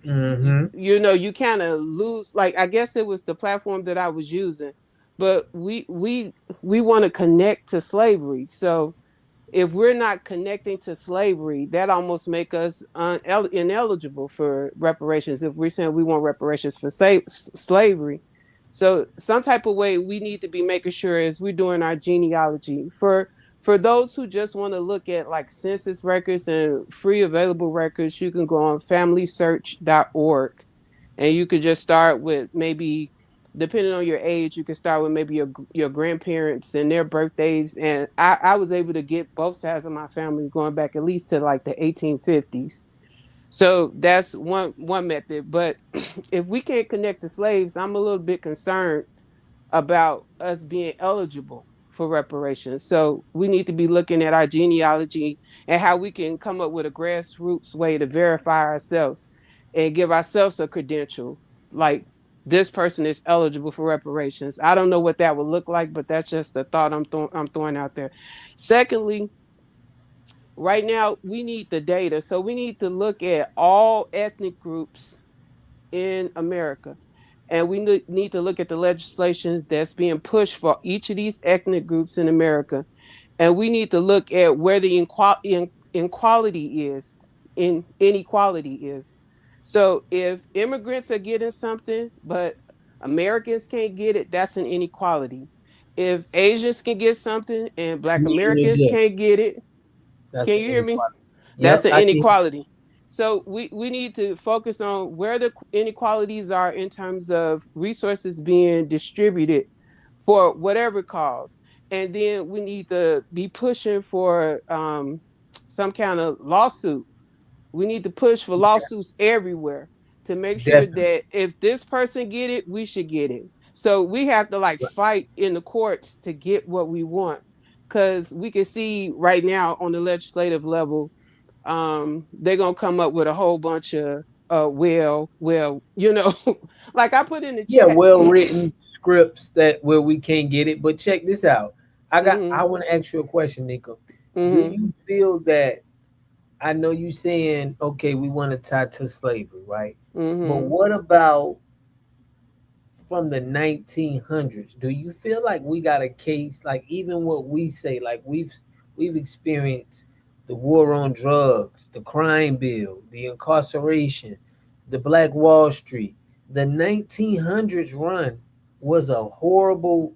you kind of lose. Like, I guess it was the platform that I was using, but we want to connect to slavery. So if we're not connecting to slavery, that almost make us ineligible for reparations. If we're saying we want reparations for slavery, so some type of way we need to be making sure as we're doing our genealogy for those who just want to look at like census records and free available records. You can go on familysearch.org and you could just start with maybe, depending on your age, you can start with maybe your grandparents and their birthdays. And I was able to get both sides of my family going back at least to like the 1850s. So that's one method. But if we can't connect to slaves, I'm a little bit concerned about us being eligible for reparations. So we need to be looking at our genealogy and how we can come up with a grassroots way to verify ourselves and give ourselves a credential like this person is eligible for reparations. I don't know what that would look like, but that's just the thought I'm throwing out there. Secondly, right now we need the data. So we need to look at all ethnic groups in America. And we need to look at the legislation that's being pushed for each of these ethnic groups in America. And we need to look at where the inequality is. So if immigrants are getting something, but Americans can't get it, that's an inequality. If Asians can get something and Black Americans can't get it, That's can an you hear me? inequality. That's Yep, an I can. inequality. So we need to focus on where the inequalities are in terms of resources being distributed for whatever cause. And then we need to be pushing for some kind of lawsuit. We need to push for lawsuits everywhere to make sure Definitely. that if this person get it, we should get it. So we have to like fight in the courts to get what we want. Cause we can see right now on the legislative level, they're gonna come up with a whole bunch of like I put in the Yeah, chat. well written scripts that where we can't get it. But check this out. I Mm-hmm, want to ask you a question, Nico. Do mm-hmm, you feel that I know you saying okay, we want to tie to slavery, right? But mm-hmm. what about from the 1900s? Do you feel like we got a case like even what we say like we've experienced the war on drugs, the crime bill, the incarceration, the Black Wall Street. The 1900s run was a horrible,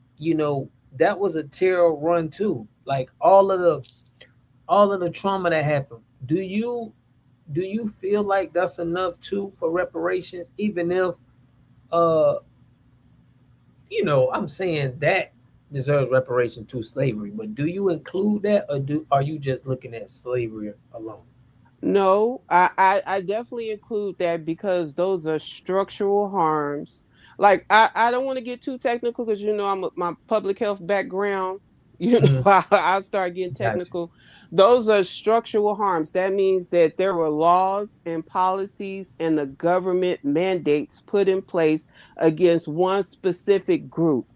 that was a terror run too. Like all of the trauma that happened. Do you feel like that's enough too for reparations even if uh I'm saying that deserves reparation to slavery, but do you include that, or are you just looking at slavery alone? No, I definitely include that because those are structural harms. Like I don't want to get too technical because my public health background. Mm, I start getting gotcha. technical. Those are structural harms. That means that there were laws and policies and the government mandates put in place against one specific group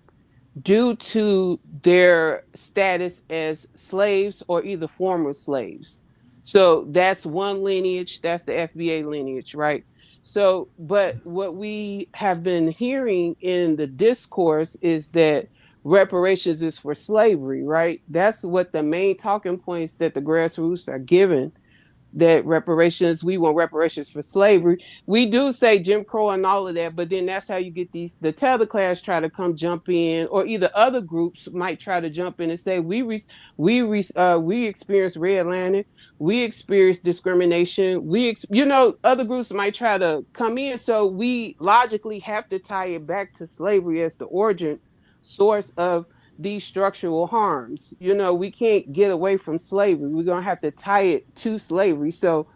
due to their status as slaves or either former slaves. So that's one lineage, that's the FBA lineage, right? So, but what we have been hearing in the discourse is that reparations is for slavery, right? That's what the main talking points that the grassroots are giving, that reparations, we want reparations for slavery. We do say Jim Crow and all of that, but then that's how you get these, the tether class try to come jump in, or either other groups might try to jump in and say we experience redlining, we experience discrimination, other groups might try to come in, so we logically have to tie it back to slavery as the origin source of these structural harms. We can't get away from slavery. We're going to have to tie it to slavery. So,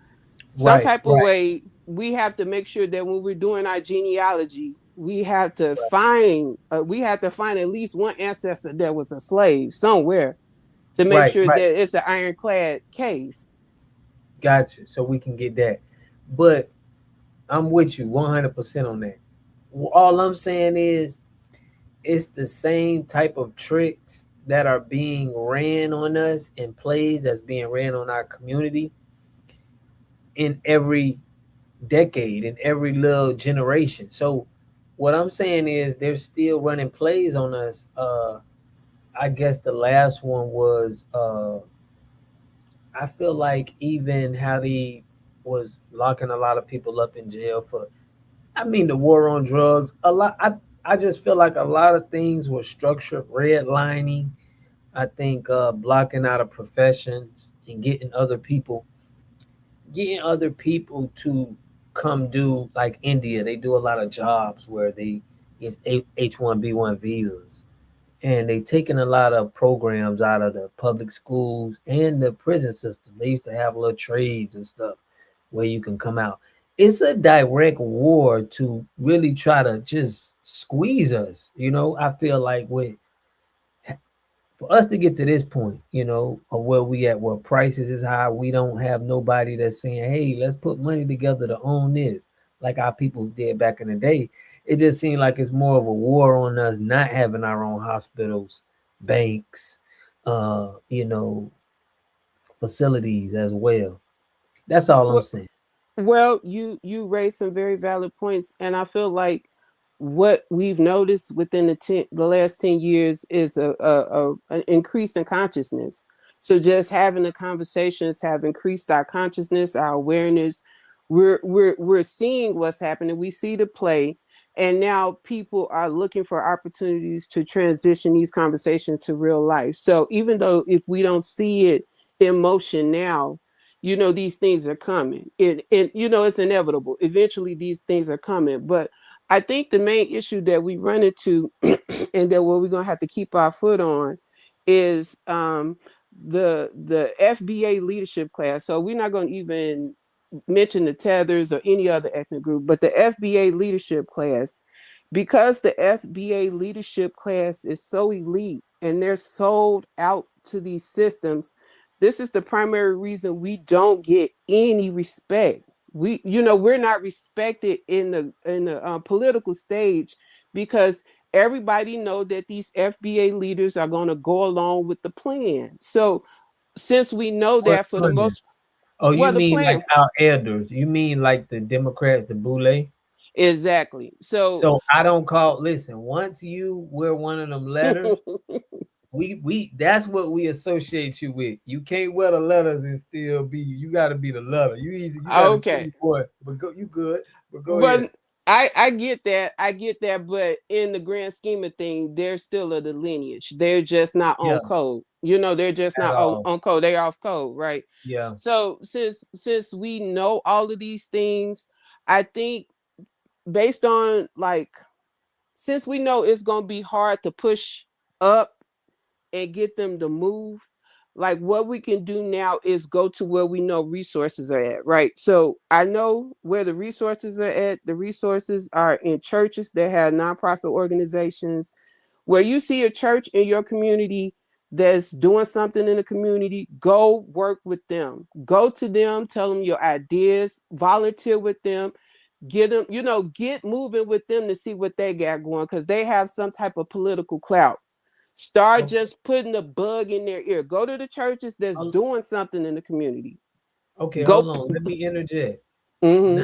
some Right, type of right, way, we have to make sure that when we're doing our genealogy, we have to find at least one ancestor that was a slave somewhere to make right, sure right. that it's an ironclad case. Gotcha. So we can get that. But I'm with you 100% on that. All I'm saying is it's the same type of tricks that are being ran on us and plays that's being ran on our community in every decade, in every little generation. So what I'm saying is they're still running plays on us. I guess the last one was I feel like even how he was locking a lot of people up in jail for, I mean, the war on drugs. I just feel like a lot of things were structured, redlining. I think blocking out of professions and getting other people to come do, like India. They do a lot of jobs where they get H1B1 visas, and they taking a lot of programs out of the public schools and the prison system. They used to have little trades and stuff where you can come out. It's a direct war to really try to just squeeze us. I feel like for us to get to this point, of where we at, where prices is high, we don't have nobody that's saying, "Hey, let's put money together to own this," like our people did back in the day. It just seems like it's more of a war on us not having our own hospitals, banks, uh, you know, facilities as well. That's all I'm Well, saying. you raised some very valid points, and I feel like what we've noticed within the last 10 years is an increase in consciousness. So just having the conversations have increased our consciousness, our awareness. We're seeing what's happening. We see the play, and now people are looking for opportunities to transition these conversations to real life. So even though if we don't see it in motion now, these things are coming. It's inevitable. Eventually these things are coming. But I think the main issue that we run into and that what we're gonna have to keep our foot on is the FBA leadership class. So we're not gonna even mention the tethers or any other ethnic group, but the FBA leadership class, because the FBA leadership class is so elite and they're sold out to these systems. This is the primary reason we don't get any respect. We're not respected in the political stage because everybody know that these FBA leaders are going to go along with the plan. So since we know What that for the plan? most, Oh, you well, the mean like plan our elders? You mean like the Democrats, the Boule? exactly. So So I don't call. Listen, once you wear one of them letters, we that's what we associate you with. You can't wear the letters and still be. You got to be the letter. You got to okay. choose boy. But you good. But go ahead. But I get that. I get that. But in the grand scheme of things, they're still of the lineage. They're just not Yeah, on code. They're just at not all. on code. They're off code, right? Yeah. So since we know all of these things, I think based on since we know it's gonna be hard to push up and get them to move, like what we can do now is go to where we know resources are at, right? So I know where the resources are at. The resources are in churches that have nonprofit organizations. Where you see a church in your community that's doing something in the community, go work with them. Go to them, tell them your ideas, volunteer with them, get them, get moving with them to see what they got going because they have some type of political clout. Start Okay. just putting the bug in their ear. Go to the churches that's Oh, doing something in the community. Okay, Go. hold on. Let me interject. Now, Mm-hmm.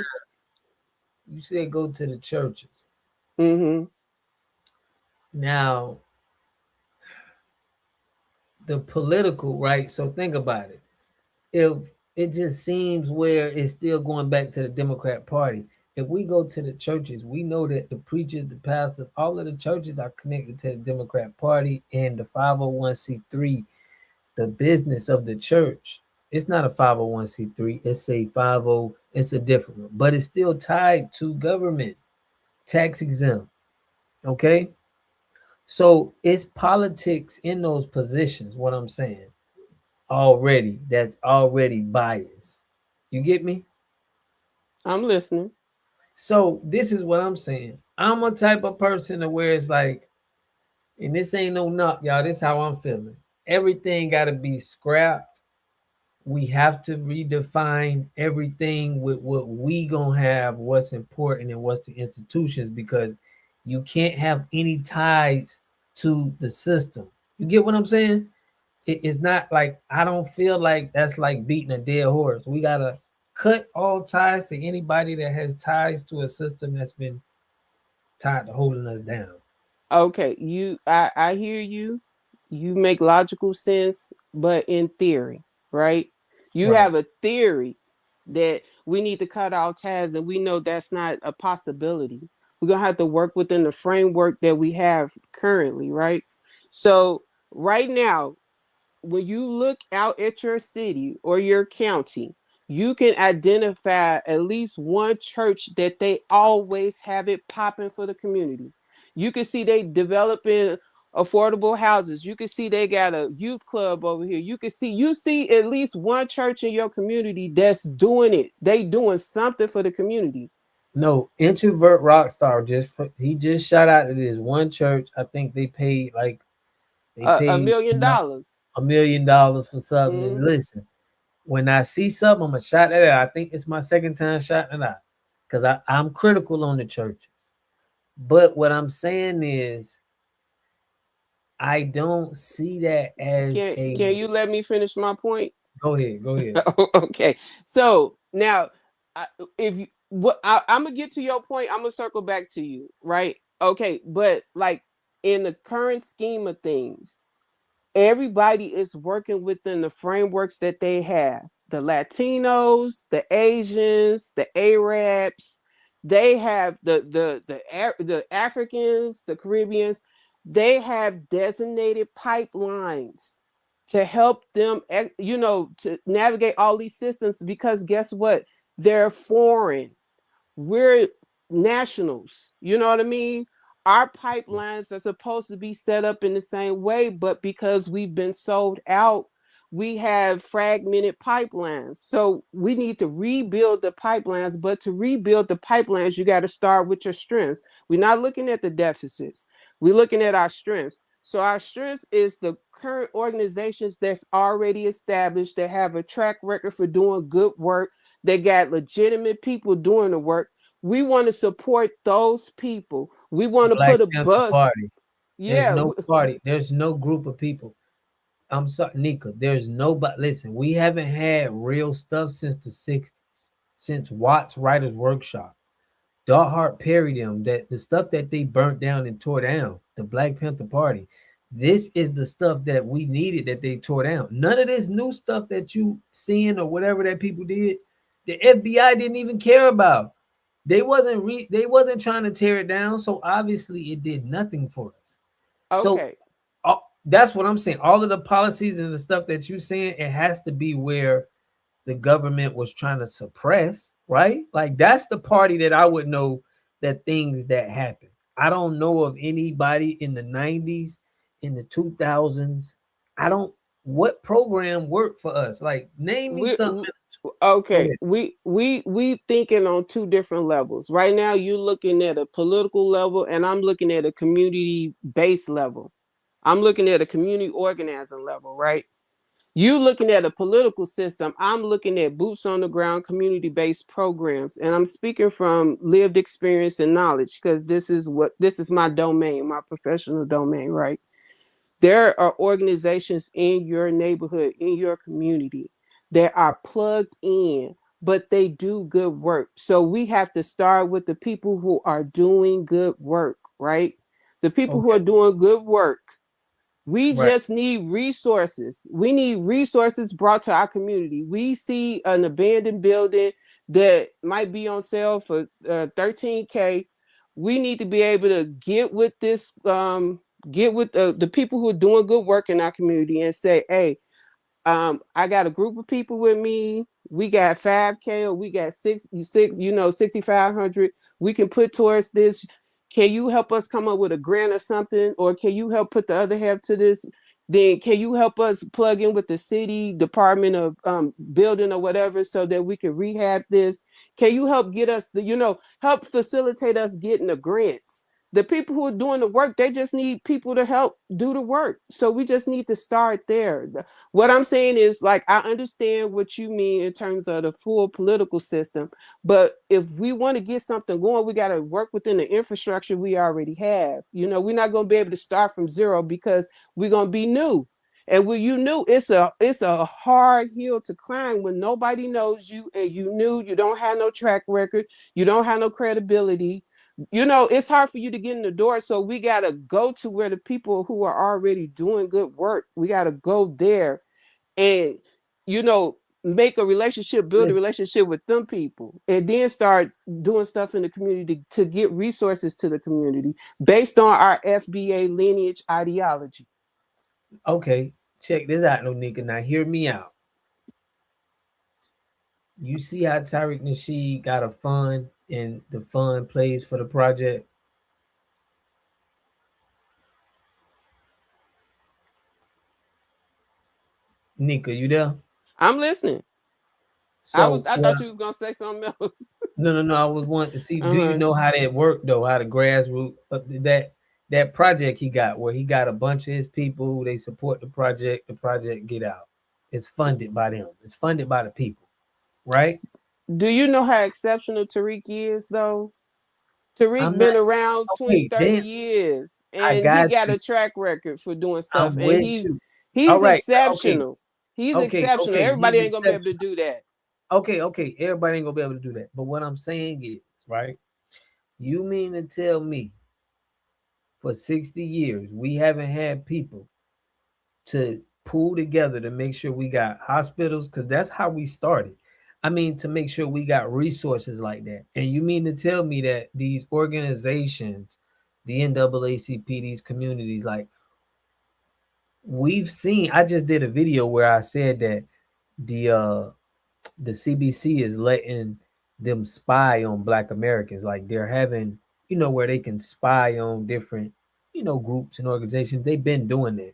you said go to the churches. Mm-hmm. Now, the political, right? So think about it. If it just seems where it's still going back to the Democrat Party. If we go to the churches, we know that the preachers, the pastors, all of the churches are connected to the Democrat Party and the 501c3, the business of the church. It's not a 501c3, it's a 50, it's a different one, but it's still tied to government, tax exempt. Okay? So it's politics in those positions, what I'm saying. Already, that's already biased. You get me? I'm listening. So this is what I'm saying. I'm a type of person to where it's like, and this ain't no knock, y'all. This how I'm feeling. Everything got to be scrapped. We have to redefine everything with what we gonna have, what's important and what's the institutions, because you can't have any ties to the system. You get what I'm saying? It's not like, I don't feel like that's like beating a dead horse. We gotta cut all ties to anybody that has ties to a system that's been tied to holding us down. Okay, I hear you. You make logical sense, but in theory, right? You Right. have a theory that we need to cut our ties, and we know that's not a possibility. We're gonna have to work within the framework that we have currently, right? So right now, when you look out at your city or your county, you can identify at least one church that they always have it popping for the community. You can see they developing affordable houses. You can see they got a youth club over here. You see at least one church in your community that's doing it. They doing something for the community. No, introvert rockstar he just shot out to this one church. I think they paid like they A paid million dollars. $1 million for something. And Mm-hmm. listen, when I see something, I'm gonna shout that out. I think it's my second time shouting it out because I'm critical on the churches. But what I'm saying is, I don't see that as a. Can you let me finish my point? Go ahead, go ahead. Okay. So now, if you, I'm gonna get to your point, I'm gonna circle back to you, right? Okay, but like in the current scheme of things, everybody is working within the frameworks that they have. The Latinos, the Asians, the Arabs, they have the Africans, the Caribbeans, they have designated pipelines to help them, to navigate all these systems, because guess what? They're foreign, we're nationals. You know what I mean? Our pipelines are supposed to be set up in the same way, but because we've been sold out, we have fragmented pipelines. So we need to rebuild the pipelines, but to rebuild the pipelines, you got to start with your strengths. We're not looking at the deficits, we're looking at our strengths. So our strength is the current organizations that's already established, that have a track record for doing good work. They got legitimate people doing the work. We want to support those people. We want to Black put a Panther buzz. Party. There's Yeah. no party. There's no group of people. I'm sorry, Nika. There's nobody. Listen, we haven't had real stuff since the '60s, since Watts Writers Workshop. Dot Hart Perry them, that the stuff that they burnt down and tore down, the Black Panther Party. This is the stuff that we needed that they tore down. None of this new stuff that you seeing or whatever that people did, the FBI didn't even care about. They wasn't trying to tear it down, so obviously it did nothing for us. So Okay. that's what I'm saying. All of the policies and the stuff that you're saying, it has to be where the government was trying to suppress, right? Like that's the party that I would know that things that happen. I don't know of anybody in the 90s, in the 2000s. I don't, what program worked for us? Like name me something. We Go okay. ahead. We thinking on two different levels. Right now you're looking at a political level, and I'm looking at a community based level. I'm looking at a community organizing level, right? You looking at a political system, I'm looking at boots on the ground, community based programs, and I'm speaking from lived experience and knowledge, because this is my domain, my professional domain, right? There are organizations in your neighborhood, in your community, that are plugged in, but they do good work. So we have to start with the people who are doing good work, right? The people who Okay. are doing good work. We Right. just need resources. We need resources brought to our community. We see an abandoned building that might be on sale for $13K. We need to be able to get with this, get with the people who are doing good work in our community and say, hey, I got a group of people with me. We got 5K or we got 6,500. We can put towards this. Can you help us come up with a grant or something? Or can you help put the other half to this? Then can you help us plug in with the city department of building or whatever so that we can rehab this? Can you help get us help facilitate us getting the grants? The people who are doing the work, they just need people to help do the work. So we just need to start there. What I'm saying is, like, I understand what you mean in terms of the full political system, but if we want to get something going, we got to work within the infrastructure we already have. We're not going to be able to start from zero because we're going to be new. And when you new, it's a hard hill to climb when nobody knows you and you don't have no track record, you don't have no credibility. It's hard for you to get in the door. So we got to go to where the people who are already doing good work, we got to go there and make a relationship, build a Listen, relationship with them people, and then start doing stuff in the community to get resources to the community based on our FBA lineage ideology. okay, check this out, Nonika. Now hear me out. You see how Tariq Nasheed got a fund and the fund plays for the project? Nika, you there? I'm listening. So I what? thought you was gonna say something else. No, no, no. I was wanting to see. Do you Uh-huh. know how that worked though? How the grassroots that project he got, where he got a bunch of his people, they support the project. The project get out. It's funded by them. It's funded by the people, right? Do you know how exceptional Tariq is though? Tariq I'm not been around 20, okay. 30 Then years I and he got got you. a track record for doing stuff I'm and with he you. All he's right. Okay. exceptional. He's Okay. exceptional. Okay. Everybody He's ain't gonna be able to exceptional. do that. Okay. Okay. Everybody ain't gonna be able to do that. But what I'm saying is, right? You mean to tell me for 60 years we haven't had people to pull together to make sure we got hospitals, because that's how we started. I mean, to make sure we got resources like that. And you mean to tell me that these organizations, the NAACP, these communities, like we've seen, I just did a video where I said that the uh the CBC is letting them spy on Black Americans. Like they're having, where they can spy on different, groups and organizations. They've been doing that.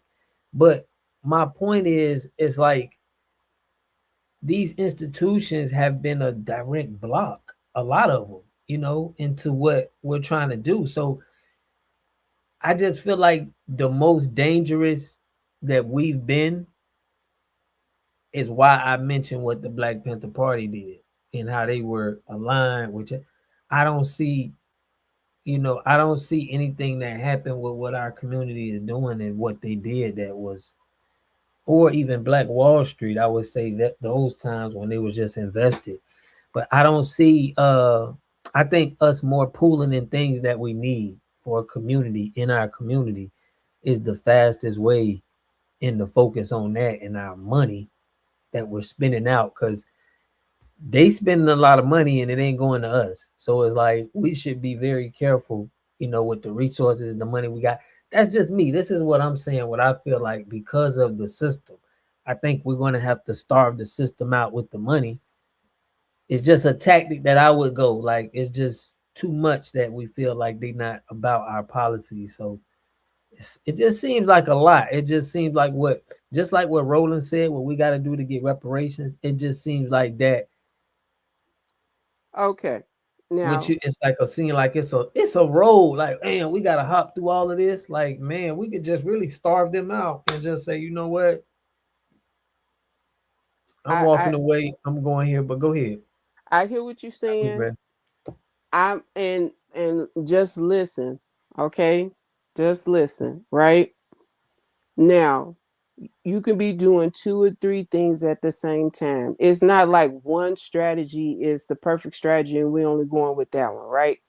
But my point is, it's like these institutions have been a direct block, a lot of them, into what we're trying to do. So I just feel like the most dangerous that we've been is why I mentioned what the Black Panther Party did and how they were aligned, which I don't see, I don't see anything that happened with what our community is doing and what they did that was, or even Black Wall Street. I would say that those times when they was just invested. But I don't see I think us more pooling in things that we need for a community in our community is the fastest way in the focus on that and our money that we're spending out, because they spending a lot of money and it ain't going to us. So it's like we should be very careful, with the resources and the money we got. That's just me. This is what I'm saying. What I feel like because of the system, I think we're going to have to starve the system out with the money. It's just a tactic that I would go. Like it's just too much that we feel like they're not about our policy. So it just seems like a lot. It just seems like just like what Roland said, what we got to do to get reparations. It just seems like that. Okay. Which Now it's like a scene, like it's a road. Like man, we got to hop through all of this. Like man, we could just really starve them out and just say, you know what, I'm I walking I, away. I'm going here, but go ahead. I hear what you're saying. Man. I'm and just listen, okay? Just listen, right? Now, you can be doing 2 or 3 things at the same time. It's not like one strategy is the perfect strategy and we're only going with that one, right?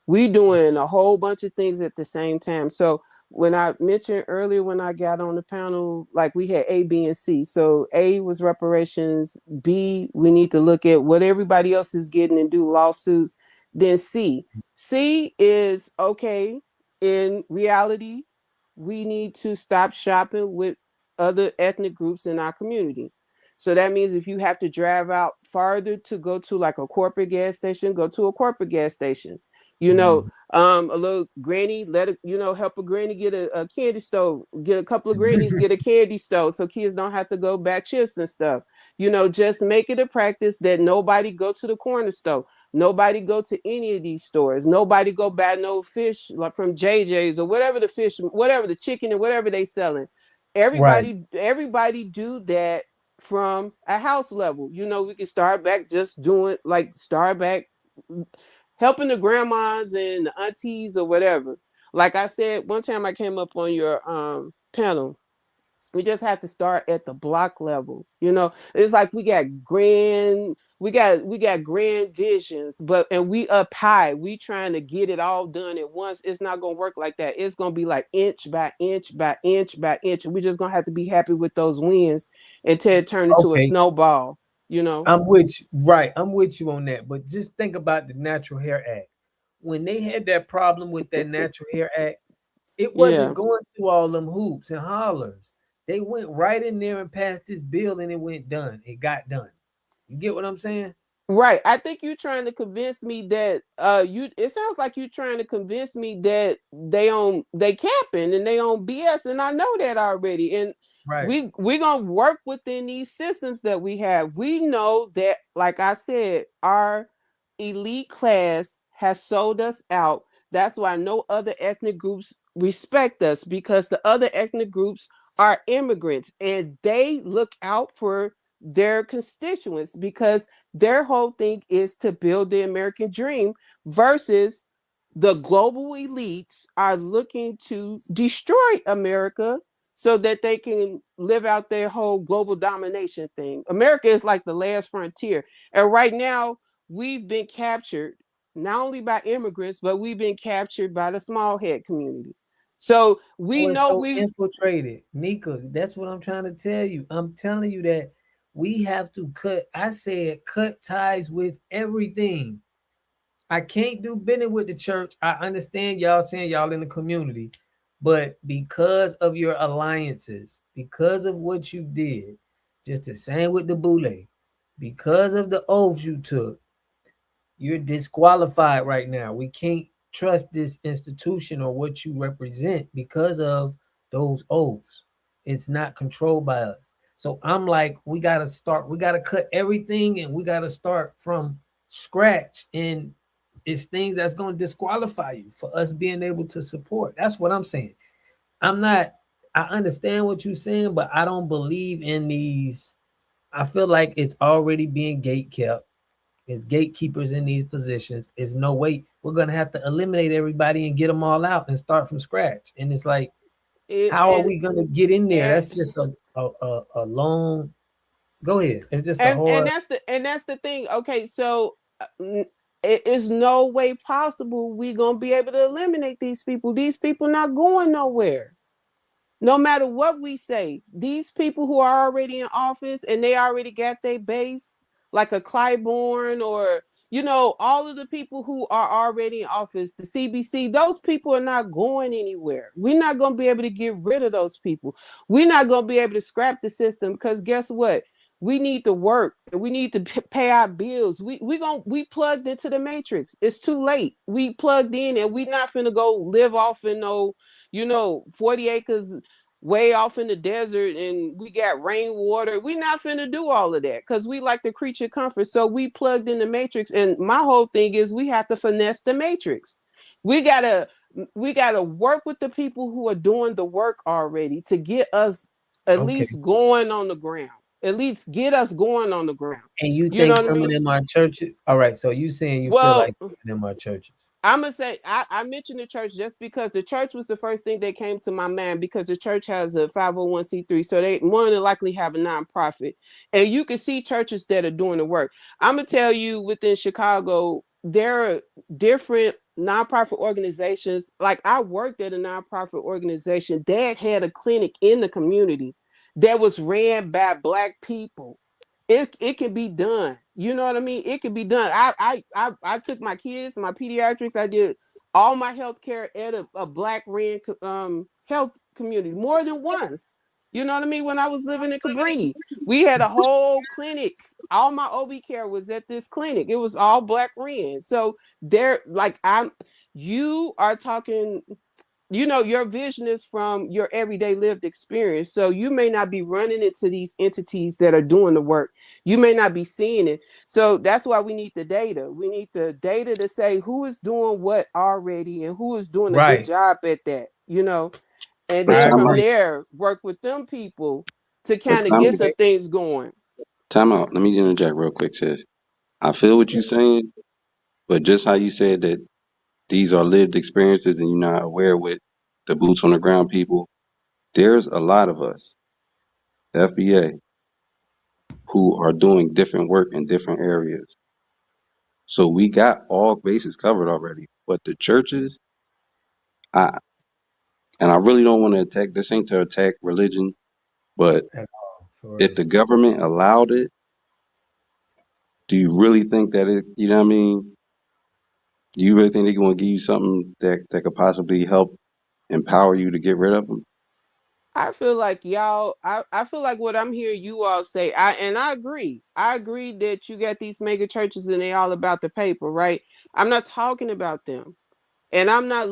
We doing a whole bunch of things at the same time. So when I mentioned earlier when I got on the panel, like we had A, B, and C. So A was reparations. B, we need to look at what everybody else is getting and do lawsuits. Then C is okay. In reality, we need to stop shopping with other ethnic groups in our community. So that means if you have to drive out farther to go to like a corporate gas station, go to a corporate gas station. You know, a little granny, help a granny get a candy stove, get a couple of grannies, get a candy stove so kids don't have to go buy chips and stuff. Just make it a practice that nobody go to the corner store. Nobody go to any of these stores. Nobody go buy no fish like from JJ's or whatever the fish, whatever the chicken and whatever they selling. Right. Everybody do that from a house level. We can start back just doing like start back helping the grandmas and the aunties or whatever. Like I said, one time I came up on your panel. We just have to start at the block level. It's like we got grand visions, and we up high. We trying to get it all done at once. It's not gonna work like that. It's gonna be like inch by inch by inch by inch. And we just gonna have to be happy with those wins until it turn into a Okay. snowball. I'm with you. Right. I'm with you on that. But just think about the Natural Hair Act. When they had that problem with that Natural Hair Act, it wasn't Yeah. going through all them hoops and hollers. They went right in there and passed this bill and it went done. It got done. You get what I'm saying? Right. I think you're trying to convince me that it sounds like you're trying to convince me that they capping and they on BS, and I know that already. And Right. we're gonna work within these systems that we have. We know that, like I said, our elite class has sold us out. That's why no other ethnic groups respect us, because the other ethnic groups are immigrants and they look out for their constituents, because their whole thing is to build the American dream, versus the global elites are looking to destroy America so that they can live out their whole global domination thing. America is like the last frontier. And right now, we've been captured not only by immigrants, but we've been captured by the small head community. So we Oh, it's know so infiltrated. Mika, that's what I'm trying to tell you. I'm telling you that we have to cut ties with everything. I can't do business with the church. I understand y'all saying y'all in the community, but because of your alliances, because of what you did, just the same with the Boule, because of the oaths you took, you're disqualified right now. We can't trust this institution or what you represent because of those oaths. It's not controlled by us. So I'm like, we gotta cut everything and we gotta start from scratch. And it's things that's gonna disqualify you for us being able to support. That's what I'm saying. I'm not I understand what you're saying, but I don't believe in these. I feel like it's already being gate kept. As gatekeepers in these positions. Is no way we're gonna have to eliminate everybody and get them all out and start from scratch. And it's like, it, how are and we gonna get in there? and That's just a long. Go ahead. It's just a and hard. that's the thing. Okay, so it is no way possible we gonna be able to eliminate these people. These people not going nowhere. No matter what we say, these people who are already in office and they already got their base, like a Clyburn, or all of the people who are already in office, the CBC, those people are not going anywhere. We're not going to be able to get rid of those people. We're not going to be able to scrap the system, because guess what? We need to work and we need to pay our bills. We plugged into the matrix. It's too late. We plugged in and we not finna go live off in no 40 acres way off in the desert and we got rainwater. We not finna do all of that, because we like the creature comfort. So we plugged in the matrix. And my whole thing is we have to finesse the matrix. We gotta work with the people who are doing the work already to get us at Okay. least going on the ground. At least get us going on the ground. And you You think know what I some of mean? them are churches? All right, so you saying you feel Well, like some of them are churches? I'm gonna say I mentioned the church just because the church was the first thing that came to my mind, because the church has a 501c3, so they more than likely have a nonprofit, and you can see churches that are doing the work. I'm gonna tell you, within Chicago, there are different nonprofit organizations. Like, I worked at a nonprofit organization that had a clinic in the community that was ran by Black people. It can be done. You know what I mean? It can be done. I took my kids, my pediatrics. I did all my health care at a Black ran health community more than once. You know what I mean? When I was living in Cabrini, we had a whole clinic. All my OB care was at this clinic. It was all Black ran. So there, like, you are talking, your vision is from your everyday lived experience. So you may not be running into these entities that are doing the work. You may not be seeing it. So that's why we need the data. We need the data to say who is doing what already and who is doing a good Right. job at that, and But then I time from out. agree. there, work with them people to But kind of time, get some things going. time out. Let me interject real quick, sis. I feel what you're saying, but just how you said that these are lived experiences and you're not aware with the boots on the ground people, there's a lot of us, FBA, who are doing different work in different areas. So we got all bases covered already. But the churches, I and I really don't want to attack, this ain't to attack religion, but At all, for if real. the government allowed it, do you really think that you know what I mean? Do you really think they're going to give you something that could possibly help empower you to get rid of them? I feel like y'all, I feel like what I'm hearing you all say, I agree. I agree that you got these mega churches and they all about the paper, right? I'm not talking about them. And I'm not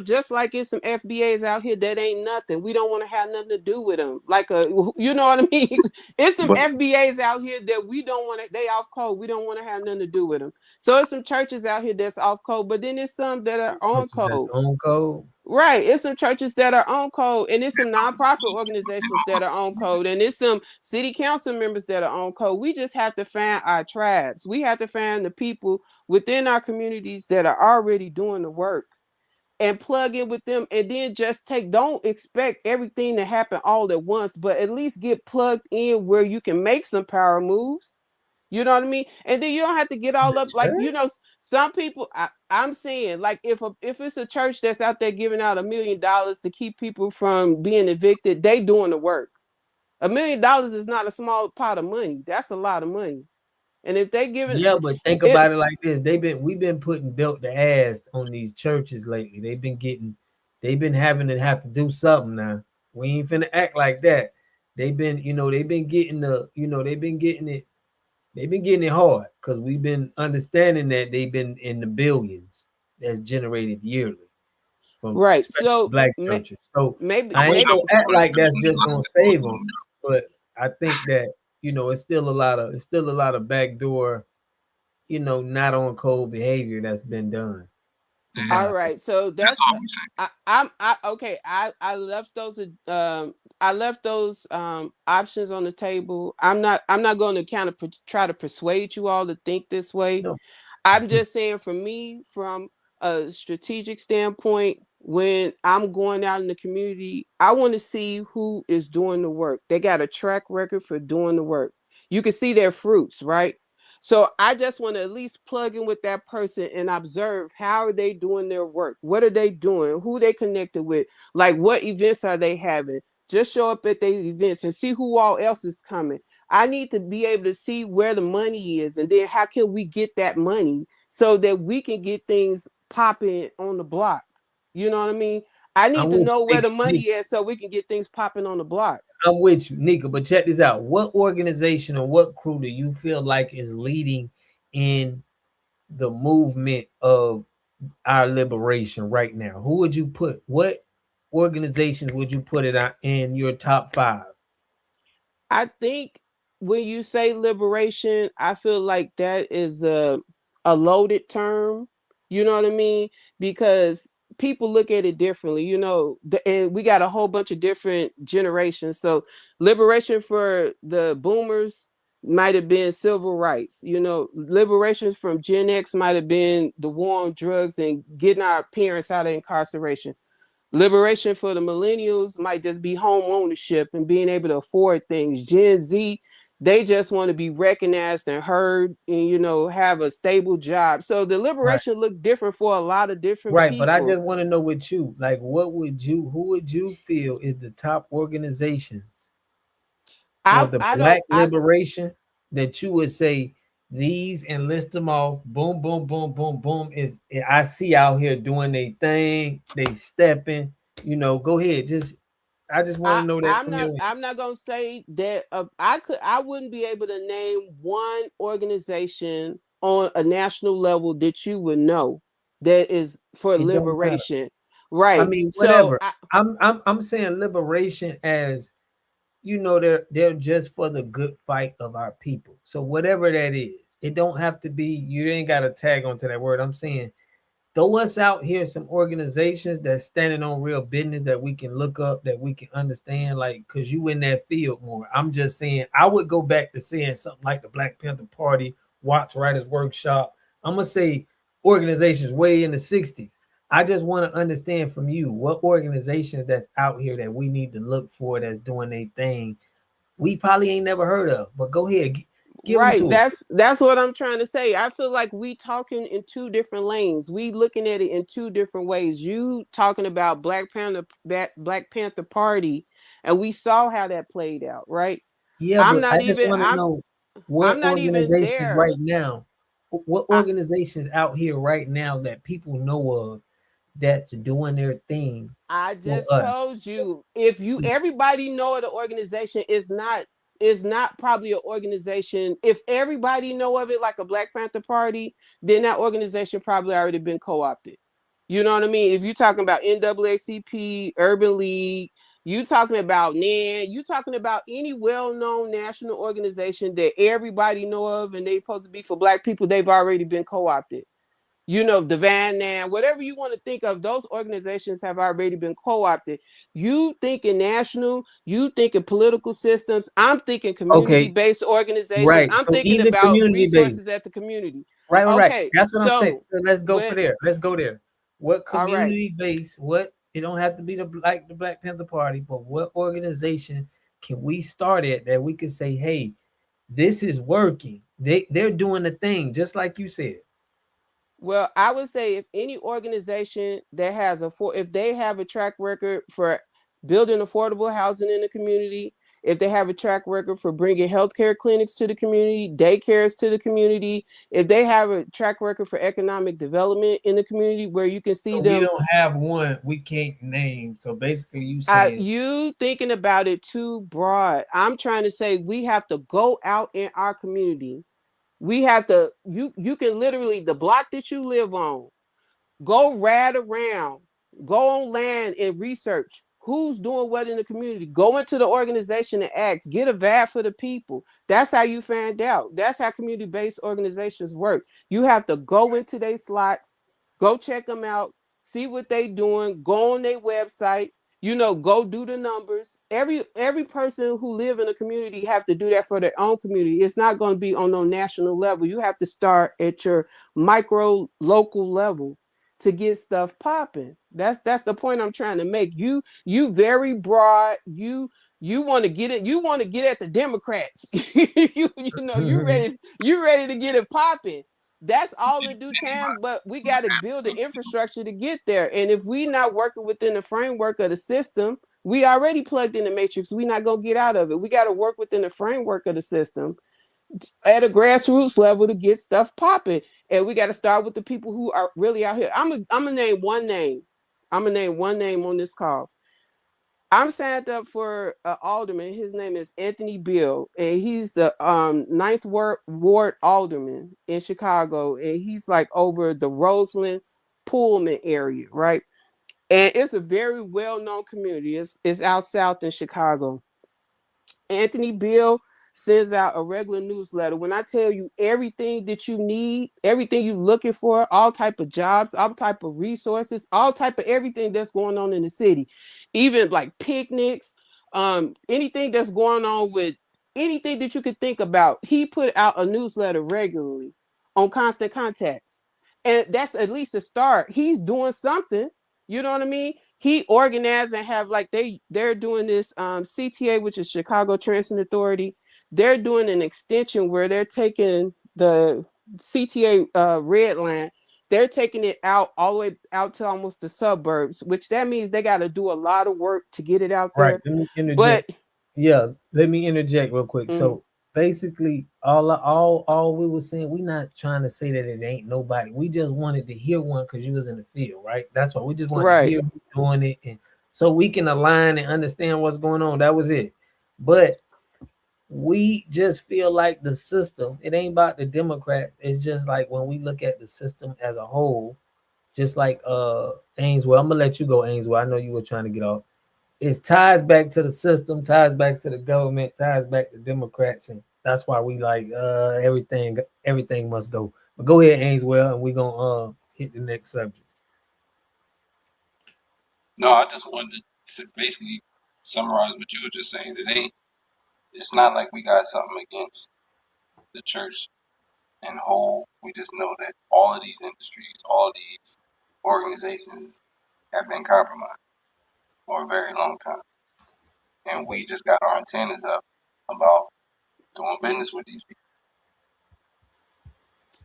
just like it's some FBAs out here that ain't nothing. We don't want to have nothing to do with them. Like you know what I mean? It's some But FBAs out here that we don't want to. They off code. We don't want to have nothing to do with them. So it's some churches out here that's off code, but then there's some that are on Churches that's code. on code. Right. It's some churches that are on code, and it's some nonprofit organizations that are on code, and it's some city council members that are on code. We just have to find our tribes. We have to find the people within our communities that are already doing the work and plug in with them, and then just don't expect everything to happen all at once, but at least get plugged in where you can make some power moves. You know what I mean? And then you don't have to get all up like, some people. I'm saying, like, if it's a church that's out there giving out $1 million to keep people from being evicted, they doing the work. $1 million is not a small pot of money. That's a lot of money. And if they giving Yeah, but think it, about it like this. We've been putting belt to ass on these churches lately. They've been having to have to do something now. We ain't finna act like that. They've been getting they've been getting it hard because we've been understanding that they've been in the billions that's generated yearly from right. especially So black churches. So maybe I ain't maybe gonna act like that's just gonna save them, but I think that it's still a lot of backdoor, not on code behavior that's been done. In my All opinion. right, so I okay. I left those options on the table. I'm not going to kind of try to persuade you all to think this way. No, I'm just saying, for me, from a strategic standpoint, when I'm going out in the community, I want to see who is doing the work. They got a track record for doing the work. You can see their fruits, right? So I just want to at least plug in with that person and observe how are they doing their work? What are they doing? Who they connected with? Like, what events are they having? Just show up at these events and see who all else is coming. I need to be able to see where the money is, and then how can we get that money so that we can get things popping on the block. You know what I mean? I need I'm to with know you, where the money Nika. is so we can get things popping on the block. I'm with you, Nika. But check this out. What organization or what crew do you feel like is leading in the movement of our liberation right now? Who would you put? What organizations would you put it out in your top five? I think when you say liberation, I feel like that is a loaded term. You know what I mean? Because people look at it differently, and we got a whole bunch of different generations. So liberation for the boomers might have been civil rights, liberation from Gen X might have been the war on drugs and getting our parents out of incarceration. Liberation for the millennials might just be home ownership and being able to afford things. Gen Z, they just want to be recognized and heard and, have a stable job. So the Right. liberation look different for a lot of different Right, but I people. just want to know with you, like, who would you feel is the top organizations for I the I black don't I liberation that you would say these and list them off? Boom, boom, boom, boom, boom. Is I see out here doing their thing, they stepping. Go ahead. I just want to know that from your end. I'm not gonna say that I wouldn't be able to name one organization on a national level that you would know that is for It don't matter. liberation, I right? mean, So whatever. I'm saying liberation as they're just for the good fight of our people. So whatever that is, it don't have to be. You ain't got to tag onto that word. I'm saying throw us out here some organizations that's standing on real business that we can look up, that we can understand, like, because you in that field more. I'm just saying I would go back to saying something like the Black Panther Party, Watch Writers Workshop. I'm gonna say organizations way in the 60s. I just want to understand from you what organizations that's out here that we need to look for that's doing their thing we probably ain't never heard of. But go ahead, give them right, to us. that's what I'm trying to say. I feel like we talking in two different lanes. We looking at it in two different ways. You talking about Black Panther Party, and we saw how that played out, right? Yeah, I'm but I not just even want to I'm know I'm what not even organizations there. right now, what I, organizations out here right now that people know of that's doing their thing I for just us. told you, if you everybody know the organization is not probably an organization. If everybody know of it like a Black Panther Party, then that organization probably already been co-opted. You know what I mean? If you're talking about NAACP, Urban League, you talking about NAN, you talking about any well-known national organization that everybody know of and they supposed to be for Black people, they've already been co-opted. The Van Nam, whatever you want to think of, those organizations have already been co-opted. You thinking national, you thinking political systems. I'm thinking Okay, community-based organizations. right. I'm So thinking even about community based. resources at the community. Right, right, right. Okay, That's what I'm saying. so So let's go for when there. Let's go there. What all right. community based? What it don't have to be the Black Panther Party, but what organization can we start at that we can say, hey, this is working. They're doing the thing, just like you said. Well, I would say if any organization that has if they have a track record for building affordable housing in the community, if they have a track record for bringing healthcare clinics to the community, daycares to the community, if they have a track record for economic development in the community where you can see So we them, don't have one we can't name. So basically, you saying you thinking about it too broad. I'm trying to say we have to go out in our community. We have to, you can literally, the block that you live on, go rad around, go on land and research who's doing what in the community. Go into the organization and ask, get a VAD for the people. That's how you find out. That's how community-based organizations work. You have to go into their slots, go check them out, see what they doing, go on their website, go do the numbers. Every person who live in a community have to do that for their own community. It's not going to be on no national level. You have to start at your micro local level to get stuff popping. That's the point I'm trying to make. You very broad. You want to get it. You want to get at the Democrats. You ready to get it popping. That's all in due time, but we got to build the infrastructure to get there. And if we not working within the framework of the system, we already plugged in the matrix. We not gonna get out of it. We got to work within the framework of the system at a grassroots level to get stuff popping. And we got to start with the people who are really out here. I'm gonna name one name. I'm gonna name one name on this call. I'm signed up for alderman. His name is Anthony Bill, and he's the Ninth Ward alderman in Chicago, and he's like over the Roseland Pullman area, right? And it's a very well-known community. It's out south in Chicago. Anthony Bill sends out a regular newsletter. When I tell you everything that you need, everything you're looking for, all type of jobs, all type of resources, all type of everything that's going on in the city, even like picnics, anything that's going on with anything that you could think about. He put out a newsletter regularly on Constant Contacts. And that's at least a start. He's doing something. You know what I mean? He organized and have like they're doing this CTA, which is Chicago Transit Authority. They're doing an extension where they're taking the CTA red line, they're taking it out all the way out to almost the suburbs, which that means they got to do a lot of work to get it out Right. there. Let me But interject. Yeah, let me interject real quick. mm, So basically, all we were saying, we not trying to say that it ain't nobody. We just wanted to hear one because you was in the field, right? That's why we just wanted to right, hear who's doing it, and so we can align and understand what's going on. That was it. But we just feel like the system. It ain't about the Democrats. It's just like when we look at the system as a whole. Just like Ainsworth, I'm gonna let you go, Ainsworth. I know you were trying to get off. It ties back to the system, ties back to the government, ties back to Democrats, and that's why we like everything must go. But go ahead, Ainsworth, and we're gonna hit the next subject. No, I just wanted to basically summarize what you were just saying. It's not like we got something against the church in whole. We just know that all of these industries, all of these organizations have been compromised for a very long time. And we just got our antennas up about doing business with these people.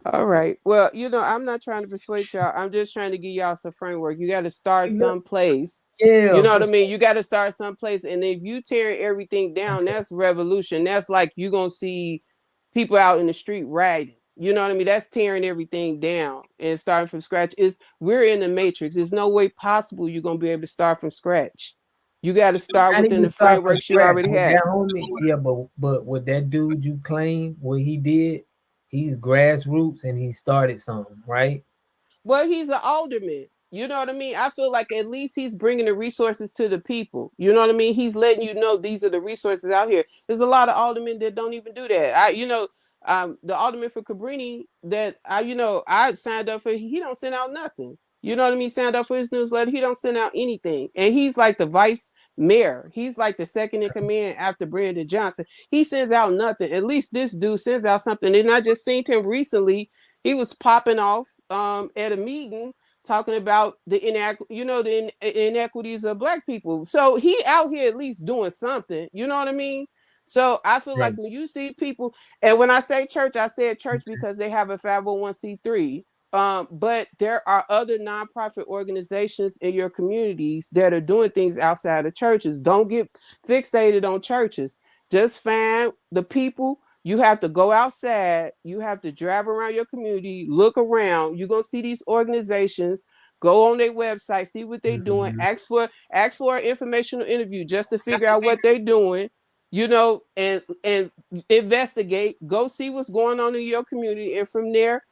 all right. Well, I'm not trying to persuade y'all. I'm just trying to give y'all some framework. You got to start someplace. You Yeah, know what for I mean? sure. You got to start someplace. And if you tear everything down, Okay. that's revolution. That's like you're going to see people out in the street riding. You know what I mean? That's tearing everything down and starting from scratch. We're in the matrix. There's no way possible you're going to be able to start from scratch. You got to start Not within even the start from frameworks you scratch. already With have. that homie, yeah, but with that dude you claim what he did, he's grassroots and he started something, right? Well, he's an alderman. You know what I mean? I feel like at least he's bringing the resources to the people. You know what I mean? He's letting you know these are the resources out here. There's a lot of aldermen that don't even do that. The alderman for Cabrini that I signed up for, he don't send out nothing. You know what I mean? Signed up for his newsletter. He don't send out anything. And he's like the vice mayor. He's like the second in command after Brandon Johnson. He sends out nothing. At least this dude sends out something. And I just seen him recently. He was popping off at a meeting talking about the inequities of black people. So he out here at least doing something. You know what I mean? So I feel Right. like when you see people, and when I say church, I said church because they have a 501c3. But there are other nonprofit organizations in your communities that are doing things outside of churches. Don't get fixated on churches. Just find the people. You have to go outside. You have to drive around your community, look around. You're gonna see these organizations. Go on their website, see what they're doing. Mhm. Ask for an informational interview just to figure out what they're doing. And investigate. Go see what's going on in your community, and from there,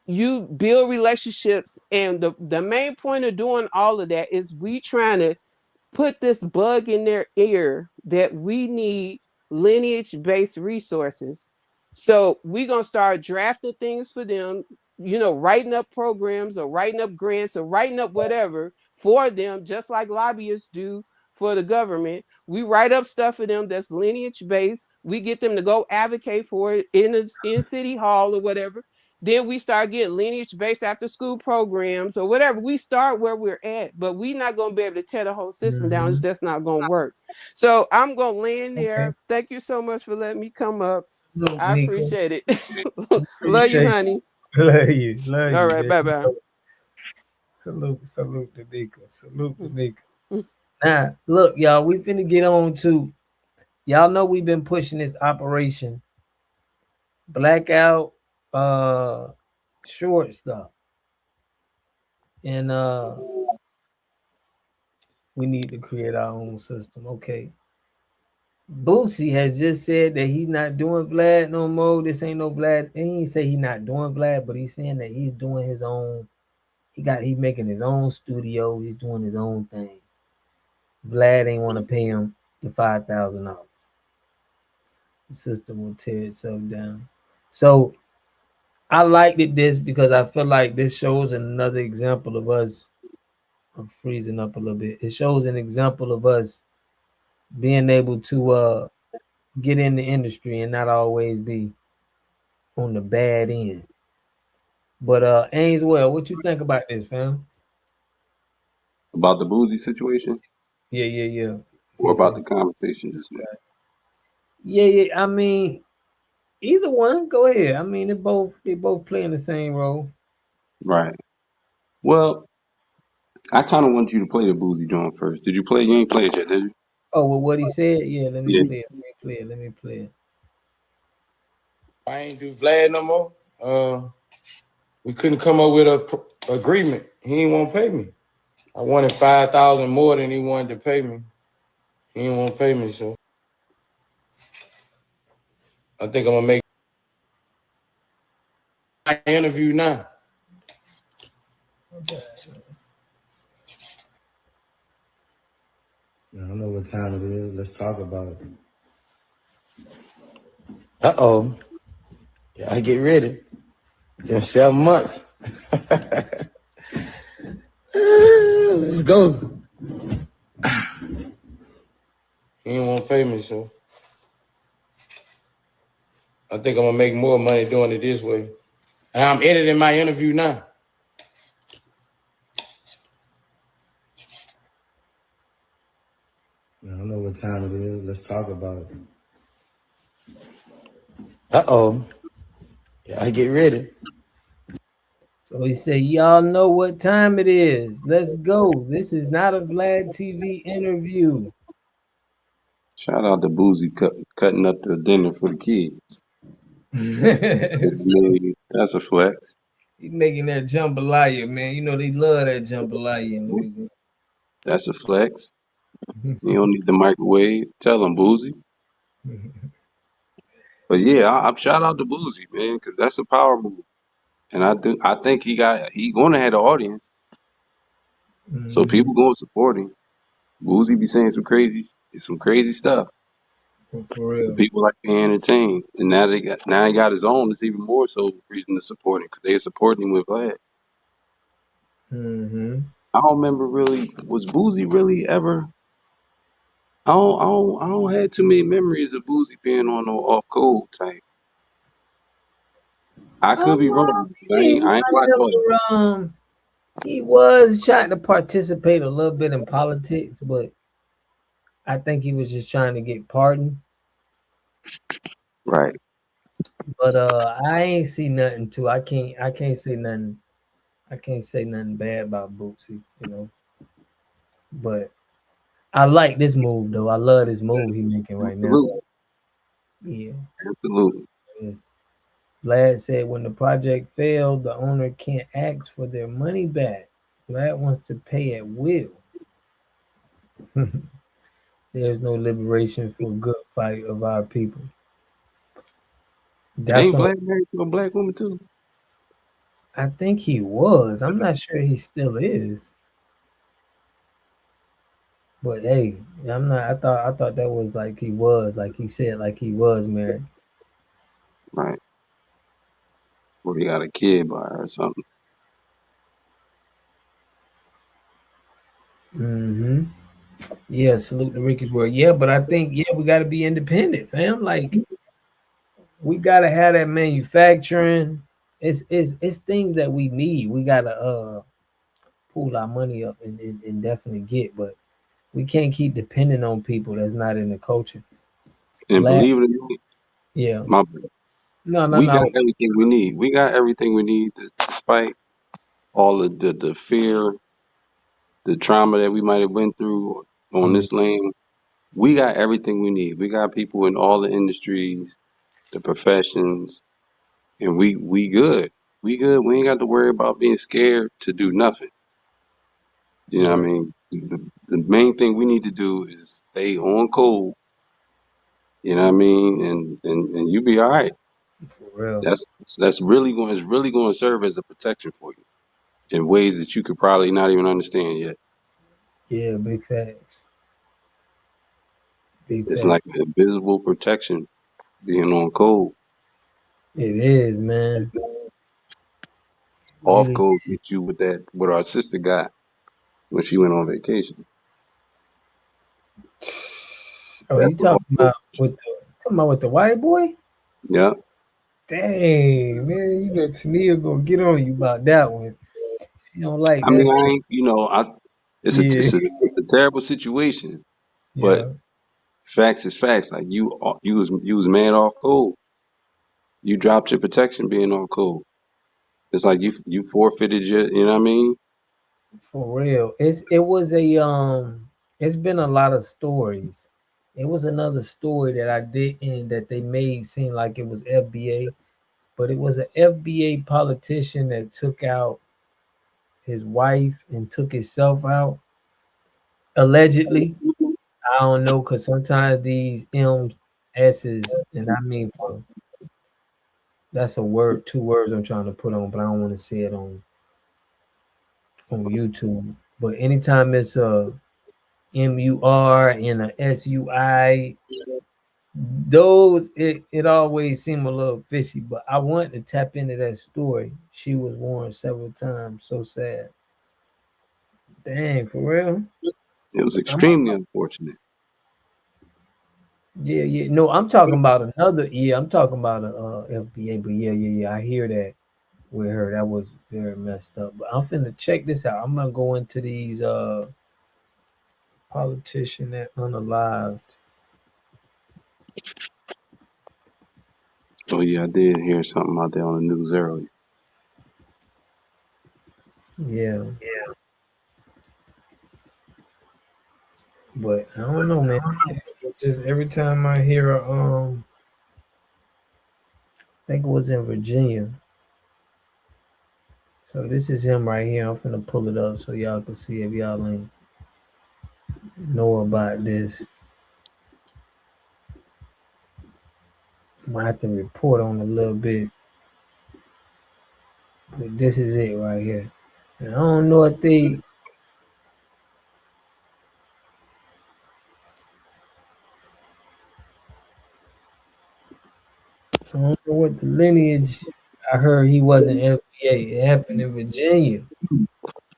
you build relationships. And the main point of doing all of that is we trying to put this bug in their ear that we need lineage-based resources. So we're gonna start drafting things for them, writing up programs or writing up grants or writing up whatever for them, just like lobbyists do for the government. We write up stuff for them that's lineage based. We get them to go advocate for it in city hall or whatever. Then we start getting lineage based after school programs or whatever. We start where we're at, but we're not going to be able to tear the whole system down. It's Mhm. just not going to work. So I'm going to land Okay. there. Thank you so much for letting me come up. Salute, I Nika. appreciate it. Love you, Appreciate honey. you. Love you. Love All you. right. There Bye you bye. go. Salute to Nika. Salute to Nika. Now, look, y'all, we finna get on to y'all know we've been pushing this operation blackout short stuff. And we need to create our own system. Okay. Boosie has just said that he's not doing Vlad no more. This ain't no Vlad. He ain't say he's not doing Vlad, but he's saying that he's doing his own. He's making his own studio. He's doing his own thing. Vlad ain't want to pay him the $5,000. the system will tear itself down. So I liked it this because I feel like this shows another example of us. I'm freezing up a little bit. It shows an example of us being able to get in the industry and not always be on the bad end. But Ainswell, what you think about this, fam? About the Boozy situation Yeah, yeah, yeah. or He about said, the conversation just now? yeah, yeah. I mean, either one. Go ahead. I mean, they both playing the same role. Right. Well, I kind of want you to play the Boozy joint first. Did you play? You ain't played yet, did you? Oh, well, what he said. Yeah, let me Yeah. play it. Let me play it. Let me play it. I ain't do Vlad no more. We couldn't come up with a agreement. He didn't want to pay me. I wanted 5,000 more than he wanted to pay me. He didn't want to pay me, so I think I'm gonna make my interview now. I don't know what time it is. Let's talk about it. Uh-oh. I get ready. In 7 months. Let's go. He didn't want to pay me, so I think I'm gonna make more money doing it this way. And I'm editing my interview now. I don't know what time it is. Let's talk about it. Uh-oh. I get ready. So he said, "Y'all know what time it is. Let's go. This is not a Vlad TV interview." Shout out to Boozy cutting up the dinner for the kids. So That's a flex. he making that jambalaya, man. You know they love that jambalaya in Louisiana. That's a flex. You don't need the microwave. Tell them, Boozy. But yeah, I shout out to Boozy, man, because that's a power move. And I think he gonna have the audience, so Mhm. people gonna support him. Boozy be saying some crazy stuff. For real. People like being entertained, and now he got his own. It's even more so reason to support him because they're supporting him with Vlad. Mm-hmm. I don't remember really. Was Boozy really ever? I don't have too many memories of Boozy being on no off code type. I could be wrong. He I ain't one watched all of it. of he was trying to participate a little bit in politics, but I think he was just trying to get pardoned. Right. But I ain't see nothing too. I can't say nothing. I can't say nothing bad about Bootsy, you know. But I like this move though. I love this move he making right now. Absolutely. Yeah. Absolutely. Yeah. Vlad said when the project failed, the owner can't ask for their money back. Vlad wants to pay at will. There's no liberation for good fight of our people. That's Ain't on. Black married to a black woman too? I think he was. I'm not sure he still is. But hey, I'm not. I thought that was like he was. Like he said, like he was married. Right. Or he got a kid by her or something. Hmm. Yeah. Salute to Ricky's world. Yeah, but I think we got to be independent, fam. Like we got to have that manufacturing. It's things that we need. We got to pull our money up and definitely get, but we can't keep depending on people that's not in the culture. And Black, believe it or not, yeah. my No, no, we got no. everything we need. We got everything we need despite all of the fear, the trauma that we might have went through on Mm, this land. We got everything we need. We got people in all the industries, the professions, and we good. We good. We ain't got to worry about being scared to do nothing. You know what I right, mean? The main thing we need to do is stay on code. You know what I mean? And you be all right. for real. That's really going is really going to serve as a protection for you in ways that you could probably not even understand yet. Yeah, big facts. Big It's facts. like an invisible protection being on code. It is, man. Off Really. code gets you with that what our sister got when she went on vacation. Oh, That's you what off talking code. about with the white boy? Yeah. Dang, man, you know Tania gonna get on you about that one. She don't like I mean, that. I ain't, it's a, Yeah, it's a, it's a terrible situation, but yeah. facts is facts. Like you was mad off code. You dropped your protection being on code. It's like you forfeited your, you know what I mean? For real. It was a it's been a lot of stories. It was another story that I didn't that they made seem like it was FBA, but it was an FBA politician that took out his wife and took himself out allegedly. I don't know because sometimes these M's, S's, and I mean for that's a word, two words I'm trying to put on, but I don't want to say it on YouTube. But anytime it's a MUR and a SUI, those it always seem a little fishy. But I want to tap into that story. She was warned several times. So sad. Dang, for real. It was I'm extremely unfortunate. yeah, yeah. No, I'm talking about another. Yeah, I'm talking about a FBA. But yeah, yeah, yeah. I hear that with her. That was very messed up. But I'm finna check this out. I'm gonna go into these politician that unalived. Oh yeah, I did hear something out there on the news earlier. Yeah, but I don't know, man. Just every time I hear a I think it was in Virginia. So this is him right here. I'm finna pull it up so y'all can see if y'all ain't know about this. I might have to report on a little bit, but this is it right here. And I don't know if they, I don't know what the lineage. I heard he wasn't FBA. It happened in Virginia.